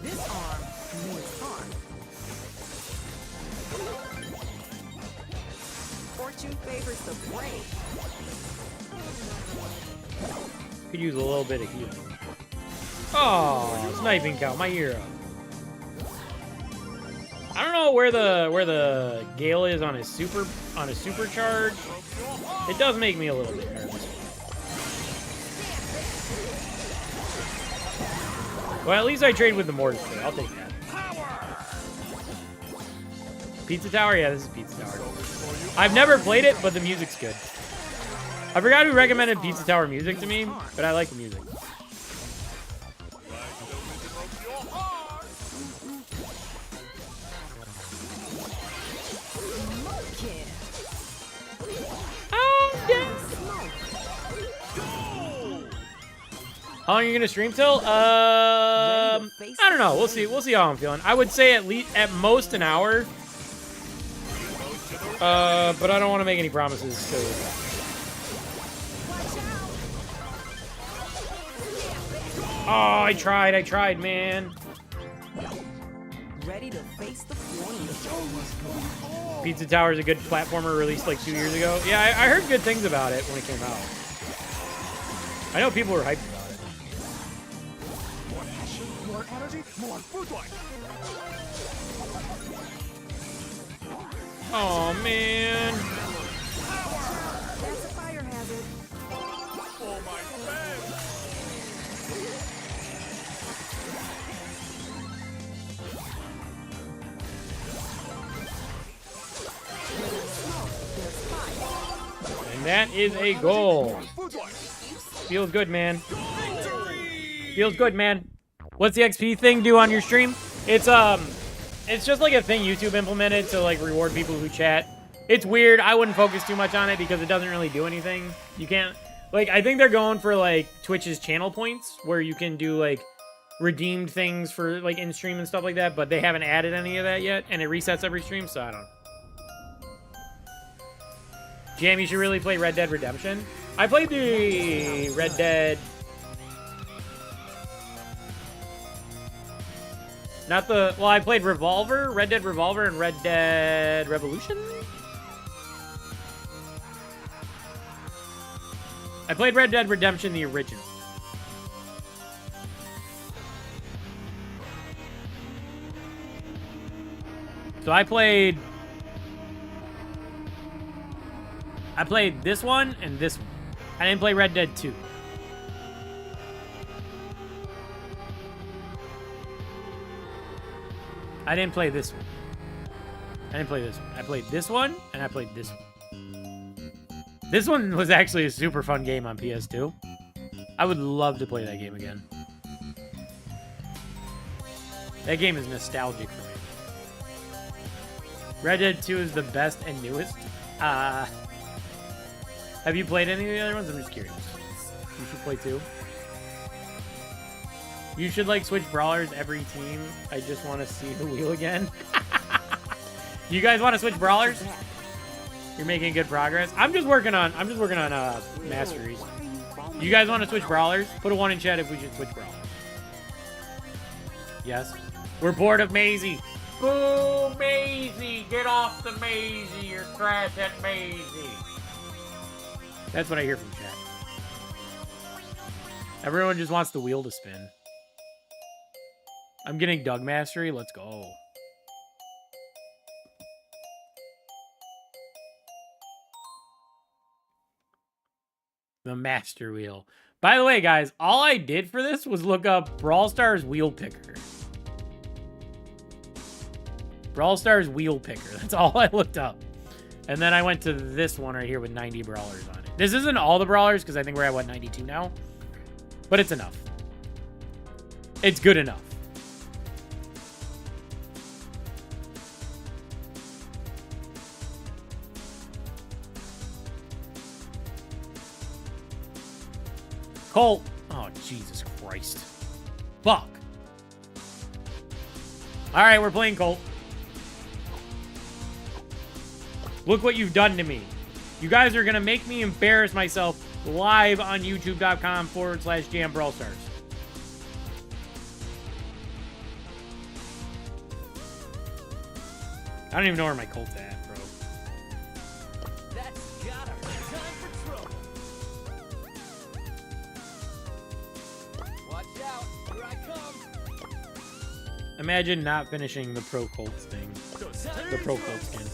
This arm means harm. Fortune favors the brave. Could use a little bit of healing. Oh, sniping cow, my hero. I don't know where the Gale is on his supercharge. It does make me a little bit nervous. Well, at least I trade with the Mortis today. I'll take that. Pizza Tower? Yeah, this is Pizza Tower. I've never played it, but the music's good. I forgot who recommended Pizza Tower music to me, but I like the music. How long are you gonna stream till? I don't know. We'll see. We'll see how I'm feeling. I would say at most an hour. But I don't want to make any promises. Oh, I tried, man. Ready to face the flames. Pizza Tower is a good platformer released like 2 years ago. Yeah, I heard good things about it when it came out. I know people were hyped about it. More energy, more footwork. Oh man. That's a fire hazard. Oh my friend. And that is a goal. Footwork. Feels good, man. Feels good, man. What's the XP thing do on your stream? It's just like a thing YouTube implemented to like reward people who chat. It's weird. I wouldn't focus too much on it because it doesn't really do anything. You can't, like, I think they're going for like Twitch's channel points where you can do like redeemed things for like in stream and stuff like that, but they haven't added any of that yet, and it resets every stream, so I don't know. Jam, you should really play Red Dead Redemption. I played the Red Dead. Not the, well, I played Revolver, Red Dead Revolver, and Red Dead Revolution? I played Red Dead Redemption, the original. So I played this one and this one. I didn't play Red Dead 2. I didn't play this one. I didn't play this one. I played this one, and I played this one. This one was actually a super fun game on PS2. I would love to play that game again. That game is nostalgic for me. Red Dead 2 is the best and newest. Have you played any of the other ones? I'm just curious. You should play 2. You should like switch brawlers every team. I just want to see the wheel again. You guys want to switch brawlers? You're making good progress. I'm just working on masteries. You guys want to switch brawlers? Put a 1 in chat if we should switch brawlers. Yes. We're bored of Maisie. Boo, Maisie! Get off the Maisie! You're trash at Maisie. That's what I hear from chat. Everyone just wants the wheel to spin. I'm getting Doug Mastery. Let's go. The Master Wheel. By the way, guys, all I did for this was look up Brawl Stars Wheel Picker. Brawl Stars Wheel Picker. That's all I looked up. And then I went to this one right here with 90 brawlers on it. This isn't all the brawlers because I think we're at, what, 92 now? But it's enough. It's good enough. Colt. Oh, Jesus Christ. Fuck. All right, we're playing Colt. Look what you've done to me. You guys are going to make me embarrass myself live on youtube.com/JAM-Brawl Stars. I don't even know where my Colt's at, bro. That's gotta be time for trouble. Watch out, here I come. Imagine not finishing the Pro Colts thing. The Pro Colt skin.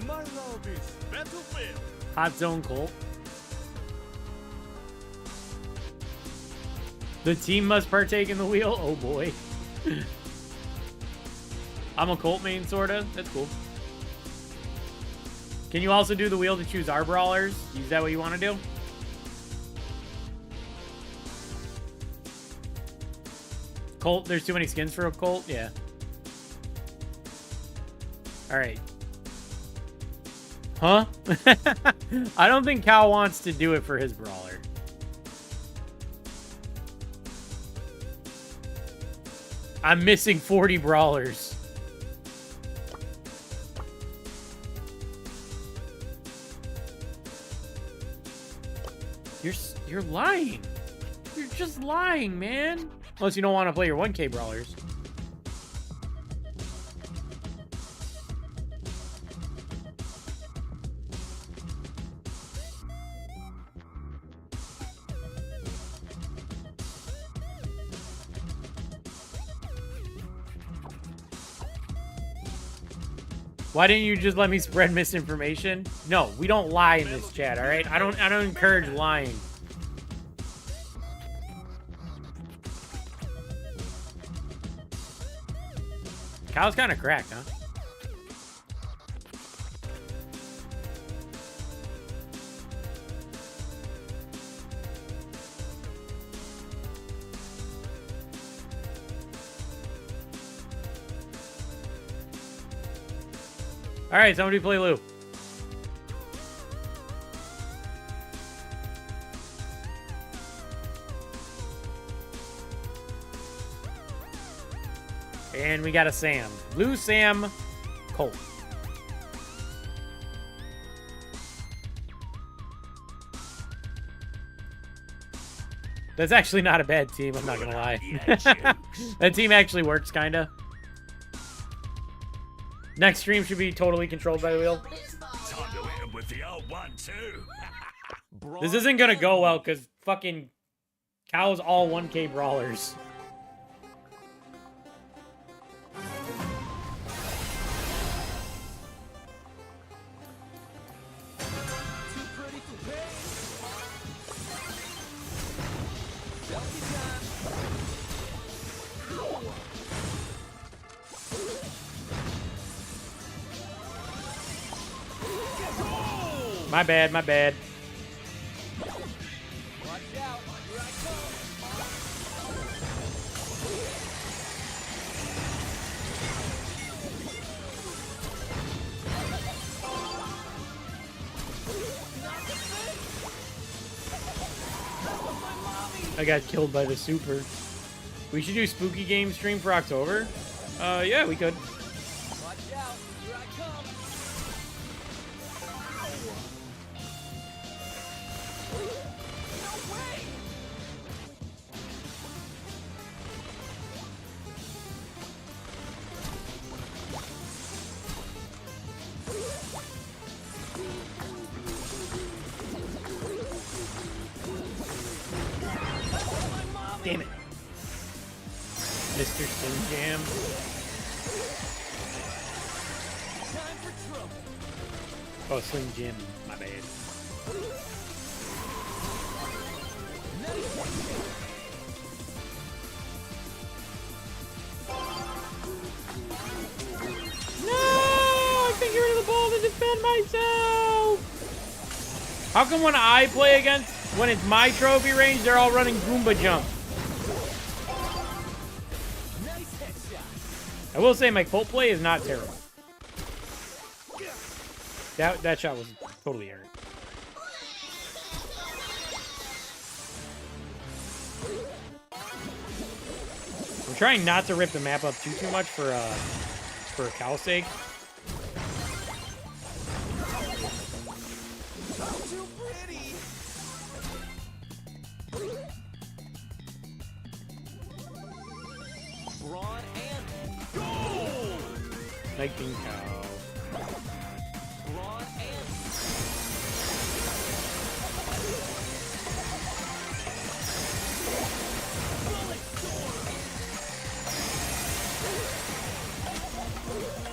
My love is battlefield. Hot Zone Colt. The team must partake in the wheel. Oh boy. I'm a Colt main, sorta. That's cool. Can you also do the wheel to choose our brawlers? Is that what you want to do? Colt, there's too many skins for a Colt? Yeah. Alright. Huh? I don't think Cal wants to do it for his brawler. I'm missing 40 brawlers. You're lying. You're just lying, man. Unless you don't want to play your 1K brawlers. Why didn't you just let me spread misinformation? No, we don't lie in this chat, all right? I don't encourage lying. Kyle's kind of cracked, huh? All right, somebody play Lou. And we got a Sam. Lou, Sam, Colt. That's actually not a bad team, I'm not gonna lie. That team actually works, kinda. Next stream should be totally controlled by the wheel. Time to hit him with the old 1-2. This isn't gonna go well, because fucking Cal's all 1K brawlers. My bad, my bad. I got killed by the super. We should do spooky game stream for October. Yeah, we could. Damn it. Mr. Slim Jam. Oh, Slim Jim. My bad. No! I can't get rid of the ball to defend myself! How come when I play against, when it's my trophy range, they're all running Goomba Jump? I will say my Colt play is not terrible. That shot was totally errant. I'm trying not to rip the map up too much for Cal's sake. Lightning Cow.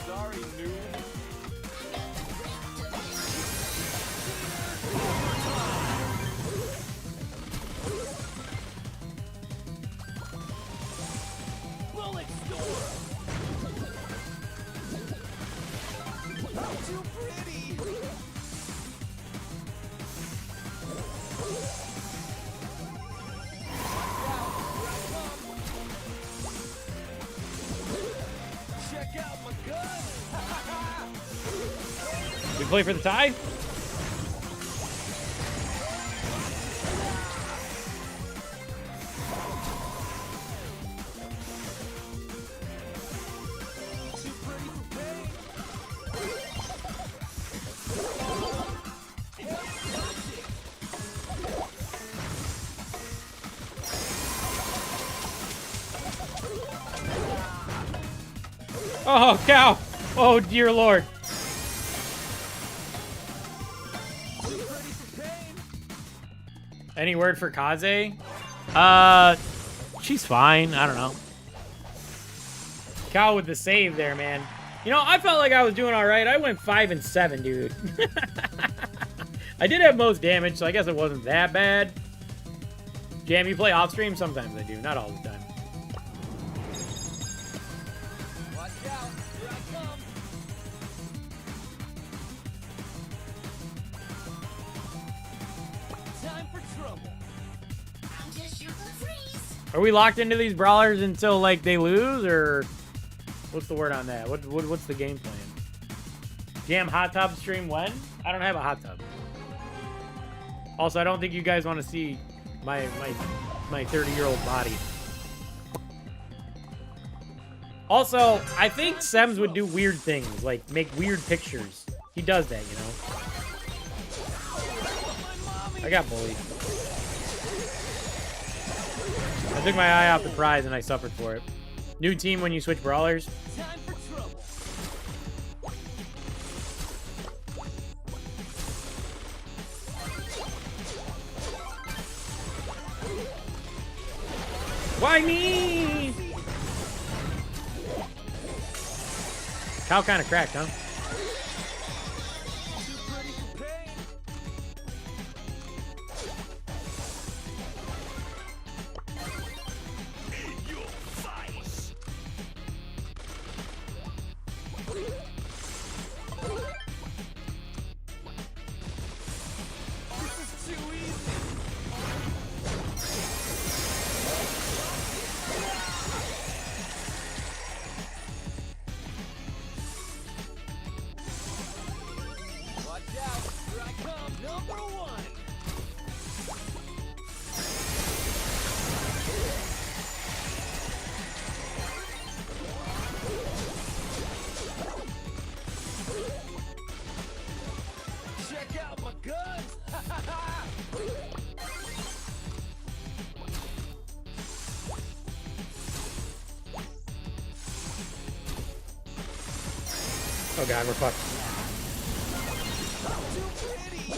Sorry, noob. Too pretty. Check out my gun. We play for the tie? Too pretty for pain. Oh, cow. Oh, dear Lord. Too pretty for pain. Any word for Kaze? She's fine. I don't know. Cow with the save there, man. You know, I felt like I was doing all right. I went 5 and 7, dude. I did have most damage, so I guess it wasn't that bad. Jam, you play off stream? Sometimes I do, not all the time. Watch out. Here I come. Time for trouble. Are we locked into these brawlers until like they lose, or what's the word on that? What's the game plan? Jam hot tub stream when? I don't have a hot tub. Also, I don't think you guys want to see my 30-year-old body. Also, I think Sems would do weird things, like make weird pictures. He does that, you know. I got bullied. I took my eye off the prize and I suffered for it. New team when you switch brawlers. Time for trouble. Why me? Cow kind of cracked, huh? Too pretty for pain. In your face. This is too easy. Watch out. Here I come. Number one. Check out my guns. Oh god, we're fucked. Too pretty.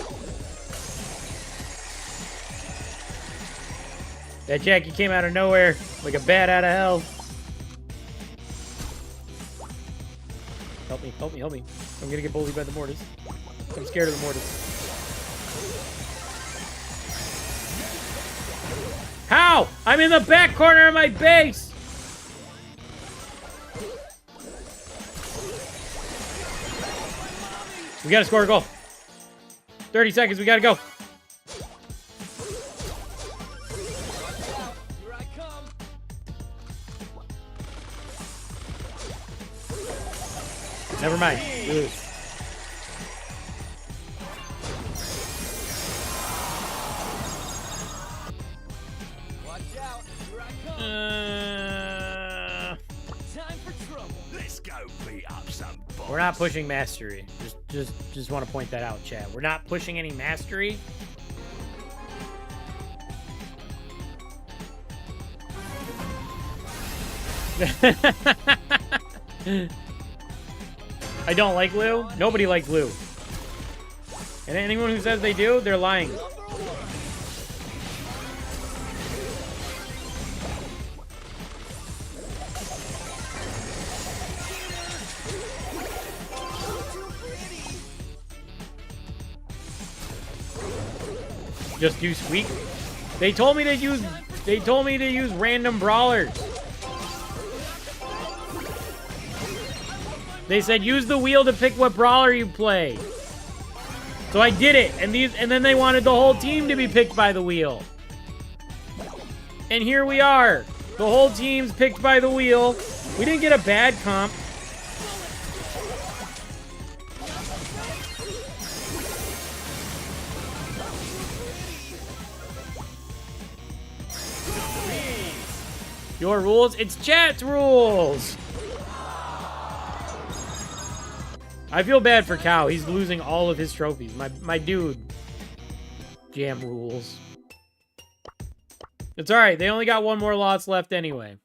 That Jackie came out of nowhere like a bat out of hell. Help me, help me, help me. I'm gonna get bullied by the mortars. I'm scared of the mortars. How? I'm in the back corner of my base! We gotta score a goal. 30 seconds, we gotta go. Here I come. Never mind. Ugh. Watch out. Here I come. Time for trouble. Let's go beat up some boys. We're not pushing mastery. Just want to point that out, chat. We're not pushing any mastery. I don't like Lou. Nobody likes Lou. And anyone who says they do, they're lying. Just do squeak. They told me to use random brawlers. They said use the wheel to pick what brawler you play. So I did it, and then they wanted the whole team to be picked by the wheel. And here we are. The whole team's picked by the wheel. We didn't get a bad comp. Your rules? It's chat's rules. I feel bad for Cow. He's losing all of his trophies. My dude. Jam rules. It's alright. They only got one more loss left anyway.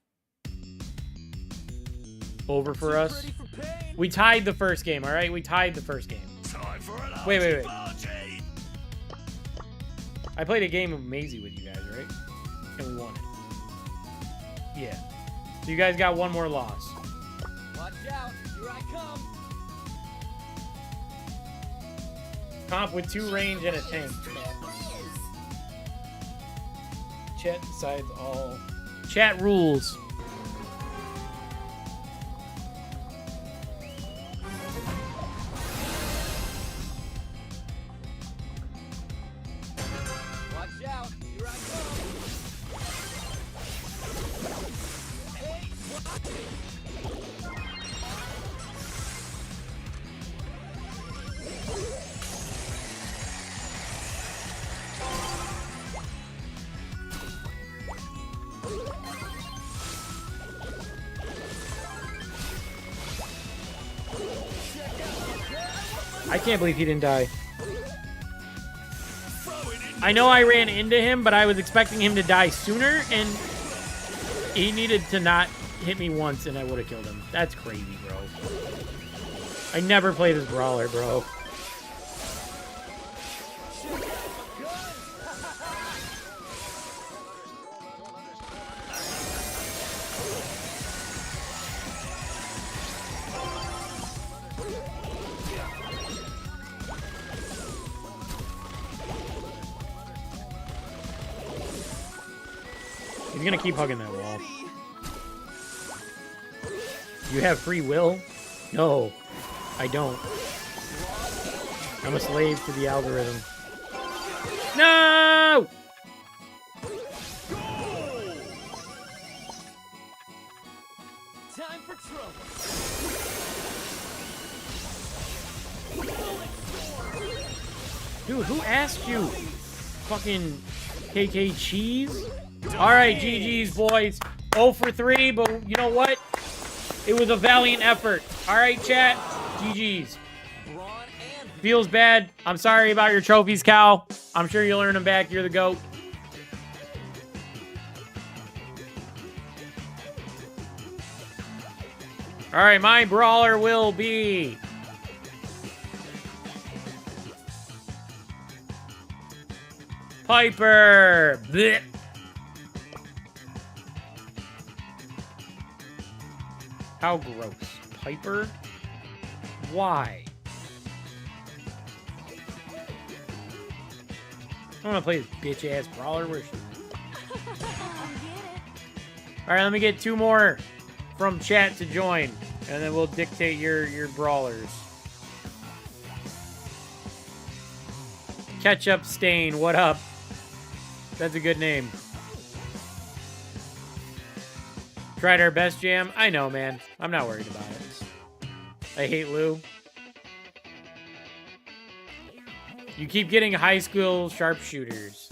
Over for us. We tied the first game, alright? We tied the first game. Wait. I played a game of Maisie with you guys, right? And we won it. Yeah. So you guys got one more loss. Watch out, here I come. Comp with 2 range and a tank. Chat decides all. Chat rules. Watch out, here I come. Hey, I can't believe he didn't die. I know I ran into him, but I was expecting him to die sooner, and he needed to not hit me once, and I would have killed him. That's crazy, bro. I never played as Brawler, bro. He's gonna keep hugging that wall. You have free will? No, I don't. I'm a slave to the algorithm. No! time for trouble. Dude, who asked you? Fucking KK Cheese? Alright, GG's, boys. 0 for 3, but you know what? It was a valiant effort. Alright, chat. GG's. Feels bad. I'm sorry about your trophies, Cal. I'm sure you'll earn them back. You're the GOAT. Alright, my brawler will be... Piper. Blech. How gross. Piper? Why? I want to play this bitch-ass brawler. Where is she? Alright, let me get 2 more from chat to join. And then we'll dictate your brawlers. Ketchup Stain, what up? That's a good name. Tried our best, Jam. I know, man. I'm not worried about it. I hate Lou. You keep getting high school sharpshooters.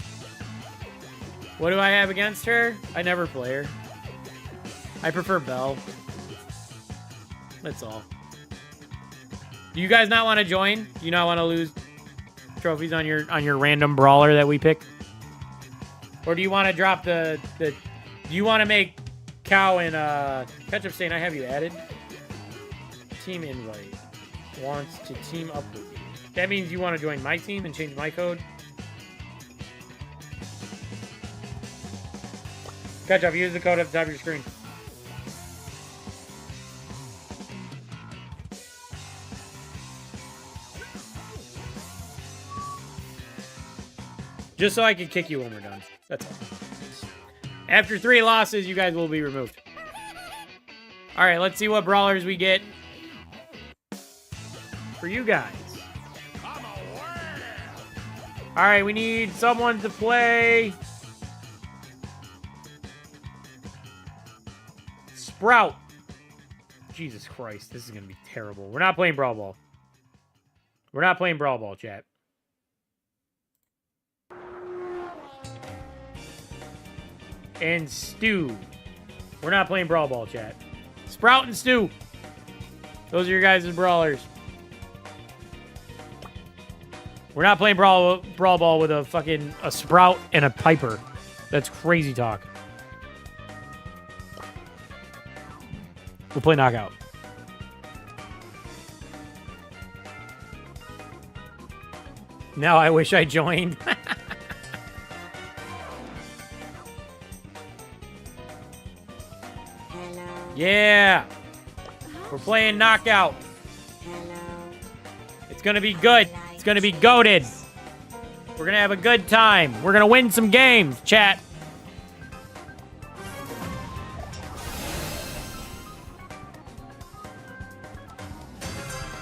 What do I have against her? I never play her. I prefer Belle. That's all. Do you guys not want to join? Do you not want to lose trophies on your random brawler that we pick? Or do you want to drop the do you want to make Cow and Ketchup Stain, I have you added? Team invite. Wants to team up with you. That means you want to join my team and change my code? Ketchup, use the code at the top of your screen. Just so I can kick you when we're done. That's all. After 3 losses, you guys will be removed. Alright, let's see what brawlers we get. for you guys. I'm aware. All right, we need someone to play Sprout. Jesus Christ, this is going to be terrible. We're not playing Brawl Ball. We're not playing Brawl Ball, chat. And Stu. We're not playing Brawl Ball, chat. Sprout and Stu. Those are your guys' brawlers. We're not playing Brawl Ball with a fucking Sprout and a Piper. That's crazy talk. We'll play Knockout. Now I wish I joined. Yeah. We're playing Knockout. It's going to be good. It's going to be goated. We're going to have a good time. We're going to win some games, chat.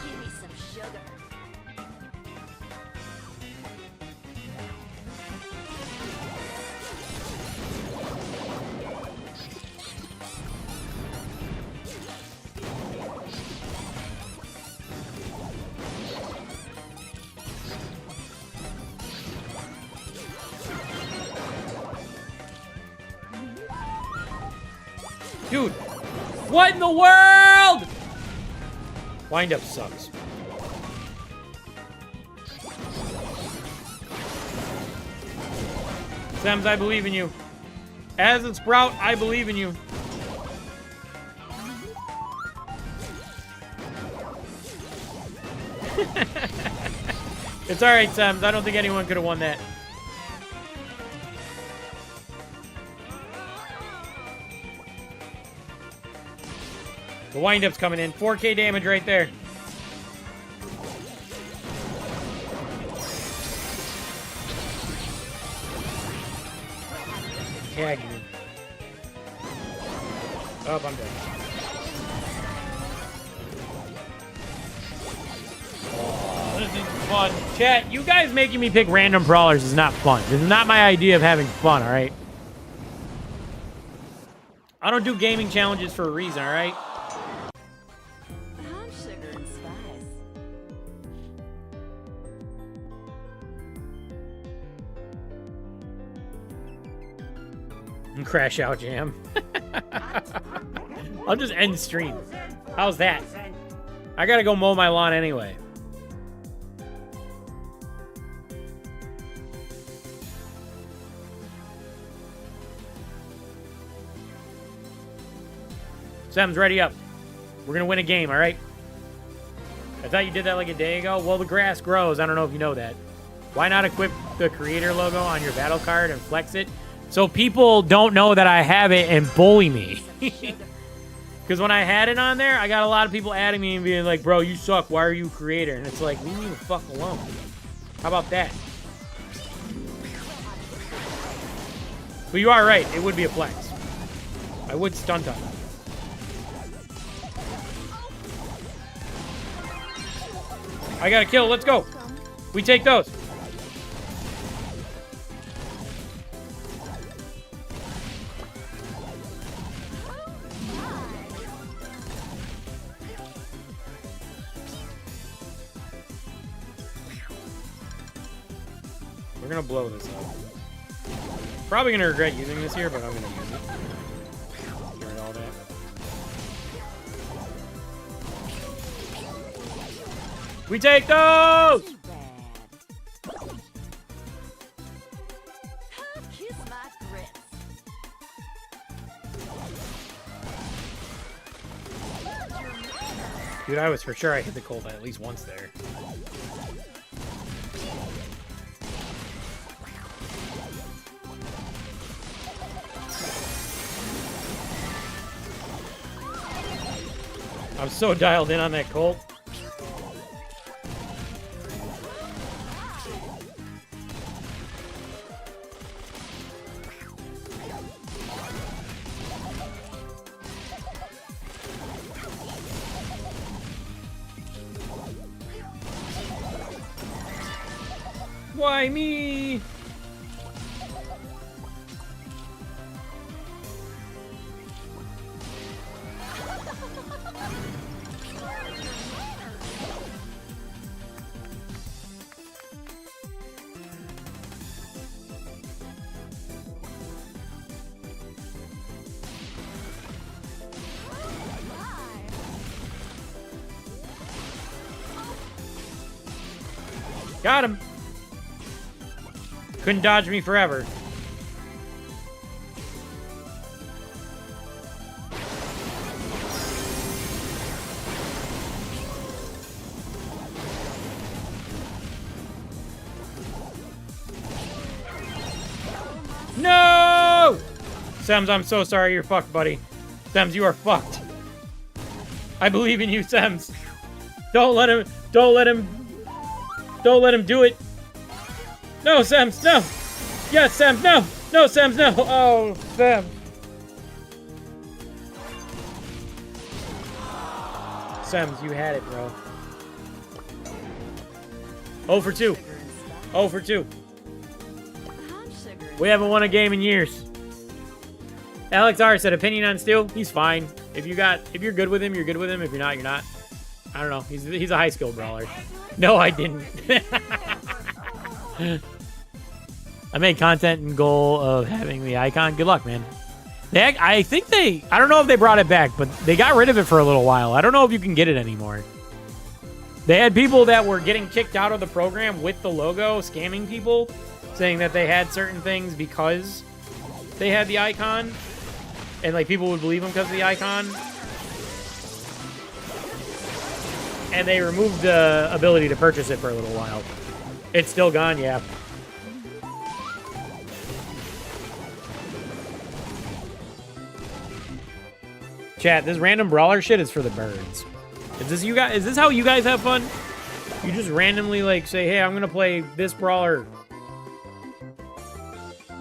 Give me some sugar. Dude, what in the world? Wind up sucks. Sems, I believe in you. As a Sprout, I believe in you. It's alright, Sems. I don't think anyone could have won that. The wind-up's coming in. 4K damage right there. Tag me. Oh, I'm dead. Oh, this is fun. Chat, you guys making me pick random brawlers is not fun. This is not my idea of having fun, alright? I don't do gaming challenges for a reason, alright? I'm sugar and spice. And crash out, Jam. I'll just end stream. How's that? I gotta go mow my lawn anyway. Sam's ready up. We're gonna win a game, alright? I thought you did that like a day ago. Well, the grass grows. I don't know if you know that. Why not equip the creator logo on your battle card and flex it? So people don't know that I have it and bully me. Because when I had it on there, I got a lot of people adding me and being like, bro, you suck. Why are you a creator? And it's like, leave me the fuck alone. How about that? But you are right. It would be a flex. I would stunt on it. I got a kill. Let's go. We take those. We're gonna blow this up. Probably gonna regret using this here, but I'm gonna use it. Get rid of all that. We take those! Kiss my grits. Dude, I was for sure I hit the cold at least once there. I'm so dialed in on that Colt. Why me? Got him. Couldn't dodge me forever. No! Sems, I'm so sorry you're fucked, buddy. Sems, you are fucked. I believe in you, Sems. Don't let him do it. No, Sems, no. Yes, Sems, no. No, Sems, no. Oh, Sems. Sems, you had it, bro. 0 for 2. 0 for 2. We haven't won a game in years. Alex R said, opinion on Stu? He's fine. If you're good with him, you're good with him. If you're not, you're not. I don't know. He's a high skill brawler. No, I didn't. I made content and goal of having the icon. Good luck, man. I don't know if they brought it back, but they got rid of it for a little while. I don't know if you can get it anymore. They had people that were getting kicked out of the program with the logo, scamming people, saying that they had certain things because they had the icon. And, like, people would believe them because of the icon. And they removed the ability to purchase it for a little while. It's still gone, yeah. Chat, this random brawler shit is for the birds. Is this how you guys have fun? You just randomly, like, say, hey, I'm gonna play this brawler.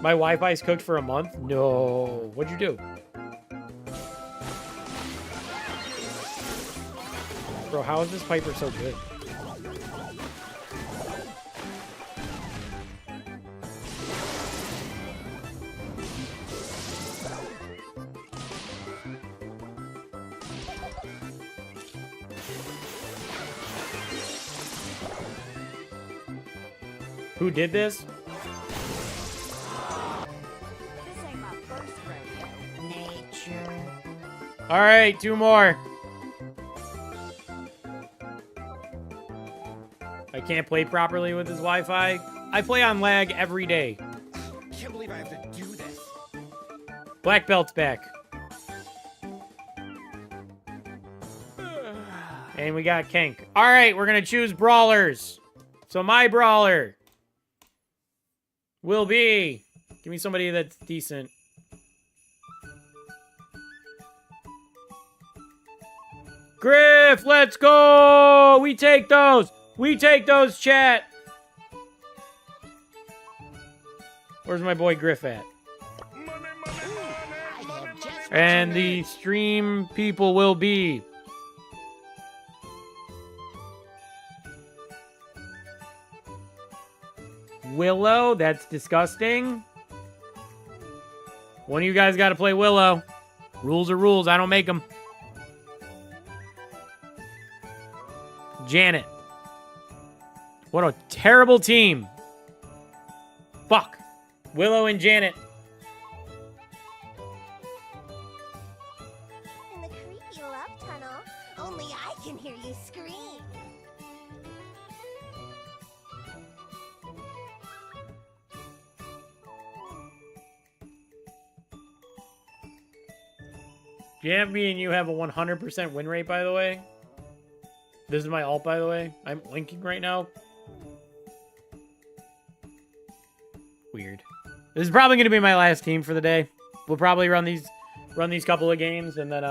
My Wi-Fi's cooked for a month? No. What'd you do? Bro, how is this Piper so good? Who did this? This ain't my first rodeo. Nature. All right, 2 more. I can't play properly with this Wi-Fi. I play on lag every day. Can't believe I have to do this. Black belt's back. And we got Kenk. All right, we're going to choose brawlers. So my brawler will be... Give me somebody that's decent. Griff, let's go! We take those! We take those, chat! Where's my boy Griff at? And the stream people will be... Willow, that's disgusting. One of you guys got to play Willow. Rules are rules, I don't make them. Janet. What a terrible team. Fuck. Willow and Janet. In the creepy love tunnel, only I can hear you scream. Jam, me and you have a 100% win rate, by the way. This is my ult, by the way. I'm linking right now. Weird. This is probably going to be my last team for the day. We'll probably run these couple of games and then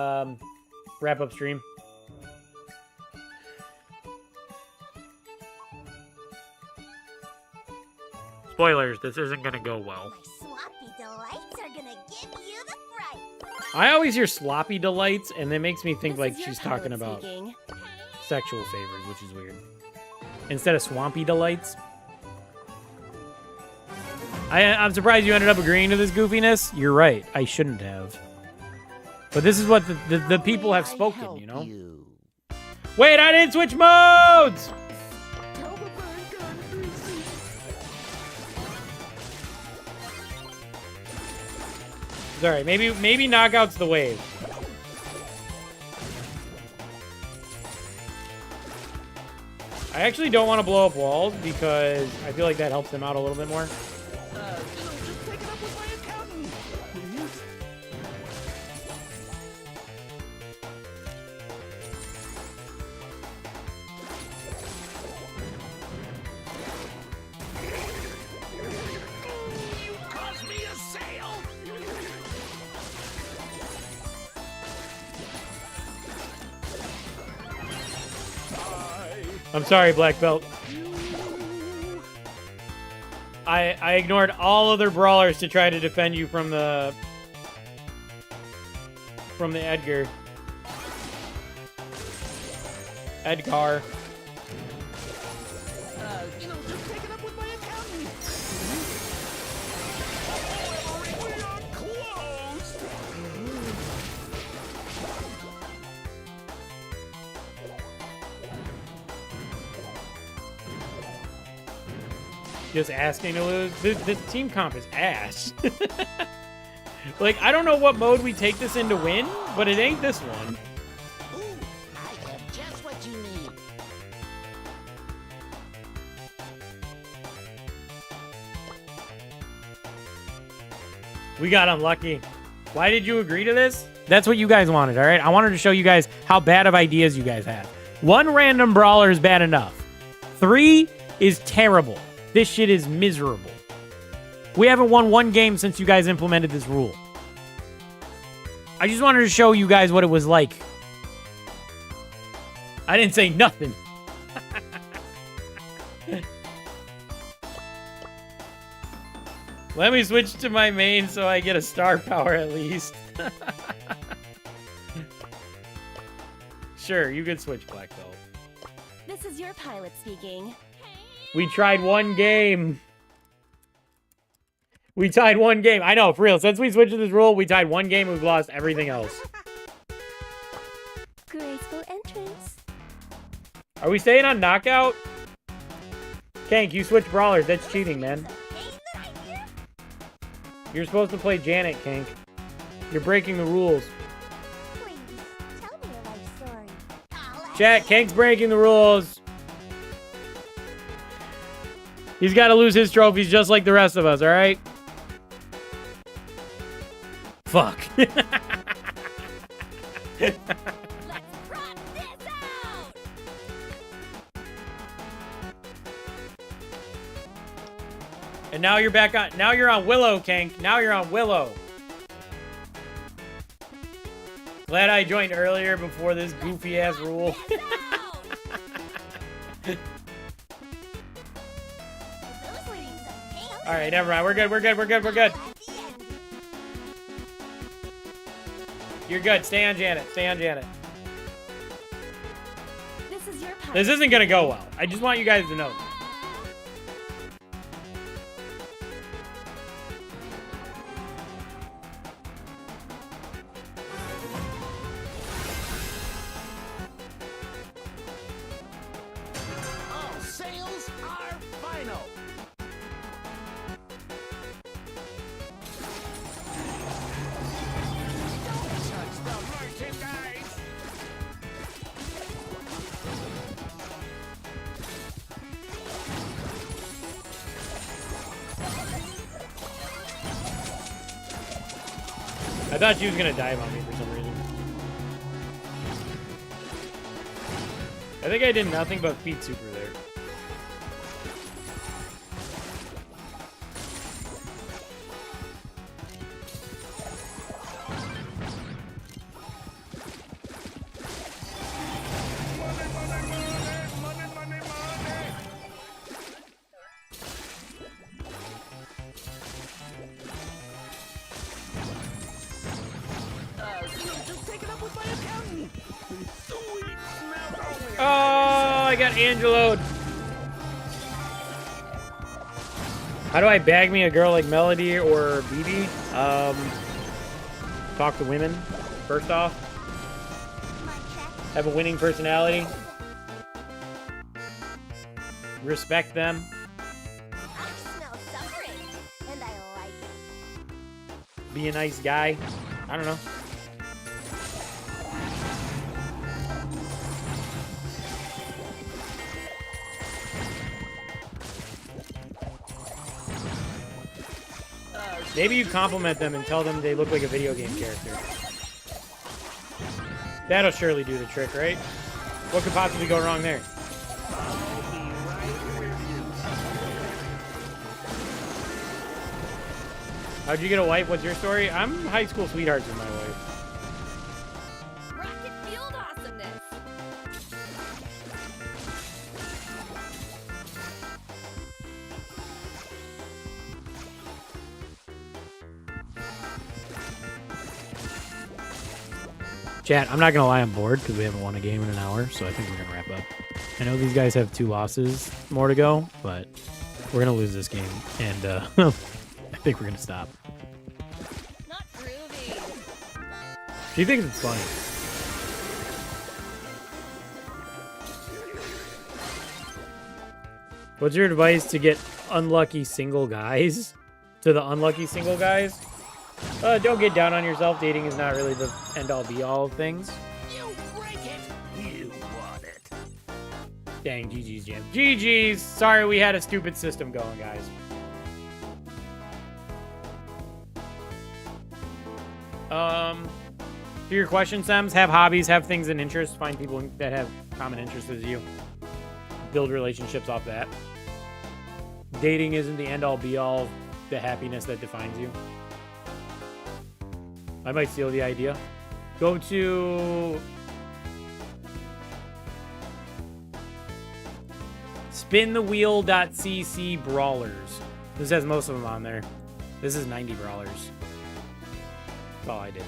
wrap up stream. Spoilers, this isn't going to go well. My sloppy delights are gonna give you the fright. I always hear sloppy delights, and it makes me think This like is your she's talking pilot about speaking. sexual favors, which is weird. Instead of swampy delights. I'm surprised you ended up agreeing to this goofiness. You're right. I shouldn't have. But this is what the people have spoken, you know? Wait, I didn't switch modes! Sorry, maybe knockout's the wave. I actually don't want to blow up walls because I feel like that helps them out a little bit more. I'm sorry, Black Belt. I ignored all other brawlers to try to defend you from the Edgar. Edgar. Just take it up with my accountant. We are closed. Just asking to lose. This team comp is ass. Like, I don't know what mode we take this in to win, but it ain't this one. Ooh, I have just what you need. We got unlucky. Why did you agree to this? That's what you guys wanted, all right? I wanted to show you guys how bad of ideas you guys have. 1 random brawler is bad enough. 3 is terrible. This shit is miserable. We haven't won 1 game since you guys implemented this rule. I just wanted to show you guys what it was like. I didn't say nothing. Let me switch to my main so I get a star power at least. Sure, you could switch Black Belt. This is your pilot speaking. We tried 1 game. We tied 1 game. I know, for real. Since we switched to this rule, we tied 1 game. We've lost everything else. Graceful entrance. Are we staying on knockout? Kank, you switched brawlers. That's cheating, man. You're supposed to play Janet, Kank. You're breaking the rules. Please, tell me your life story. Chat, Kank's breaking the rules. He's got to lose his trophies just like the rest of us, all right? Fuck. Let's rock this out! And now you're back on. Now you're on Willow, Kank. Now you're on Willow. Glad I joined earlier before this goofy ass rule. All right, never mind. We're good. We're good. We're good. We're good. You're good. Stay on Janet. Stay on Janet. This is your pilot. This isn't gonna go well. I just want you guys to know that. All sales are final. Touch the merchandise. I thought she was gonna dive on me for some reason. I think I did nothing but feed super there. Just take it up with my accountant. Sweet smell. Oh, I got Angelo'd. How do I bag me a girl like Melody or BB? Talk to women, first off. Have a winning personality. Respect them. I smell suffering, and I like it. Be a nice guy. I don't know. Maybe you compliment them and tell them they look like a video game character. That'll surely do the trick, right? What could possibly go wrong there? How'd you get a wife? What's your story? I'm high school sweethearts with my wife. Rocket field awesomeness. Chat, I'm not gonna lie, I'm bored because we haven't won a game in an hour, so I think we're gonna wrap up. I know these guys have 2 losses more to go, but we're gonna lose this game, and I think we're gonna stop. Not groovy. She thinks it's funny. What's your advice to get unlucky single guys? To the unlucky single guys? Don't get down on yourself. Dating is not really the end-all be-all of things. You break it. You want it. Dang, GG's, Jam. GG's! Sorry we had a stupid system going, guys. To your question, Sems, have hobbies, have things and interests, find people that have common interests as you. Build relationships off that. Dating isn't the end-all be-all of the happiness that defines you. I might steal the idea. Go to spinthewheel.cc brawlers. This has most of them on there. This is 90 brawlers. That's all I did.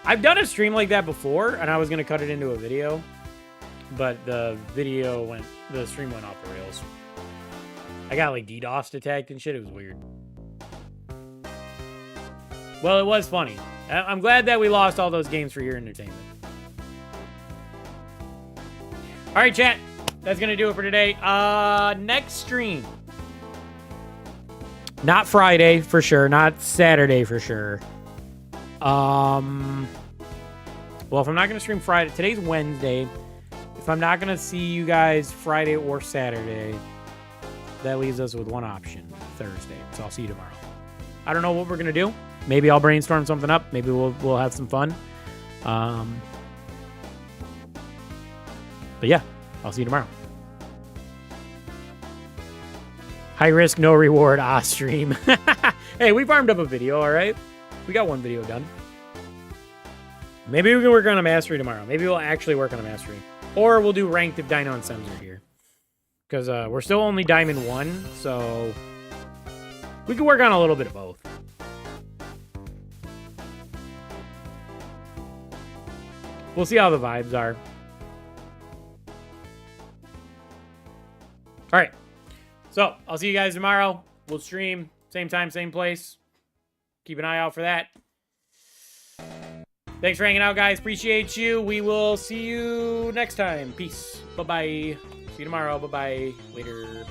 I've done a stream like that before, and I was gonna cut it into a video, but the stream went off the rails. I got like DDoS attacked and shit. It was weird. Well, it was funny. I'm glad that we lost all those games for your entertainment. All right, chat. That's going to do it for today. Next stream. Not Friday, for sure. Not Saturday, for sure. Well, if I'm not going to stream Friday... Today's Wednesday. If I'm not going to see you guys Friday or Saturday, that leaves us with one option. Thursday. So I'll see you tomorrow. I don't know what we're going to do. Maybe I'll brainstorm something up. Maybe we'll have some fun. But yeah, I'll see you tomorrow. High risk, no reward. Stream. Hey, we farmed up a video, all right? We got one video done. Maybe we can work on a mastery tomorrow. Maybe we'll actually work on a mastery. Or we'll do ranked if Dino and Sems are here. Because we're still only Diamond 1, so we can work on a little bit of both. We'll see how the vibes are. All right. So, I'll see you guys tomorrow. We'll stream. Same time, same place. Keep an eye out for that. Thanks for hanging out, guys. Appreciate you. We will see you next time. Peace. Bye-bye. See you tomorrow. Bye-bye. Later.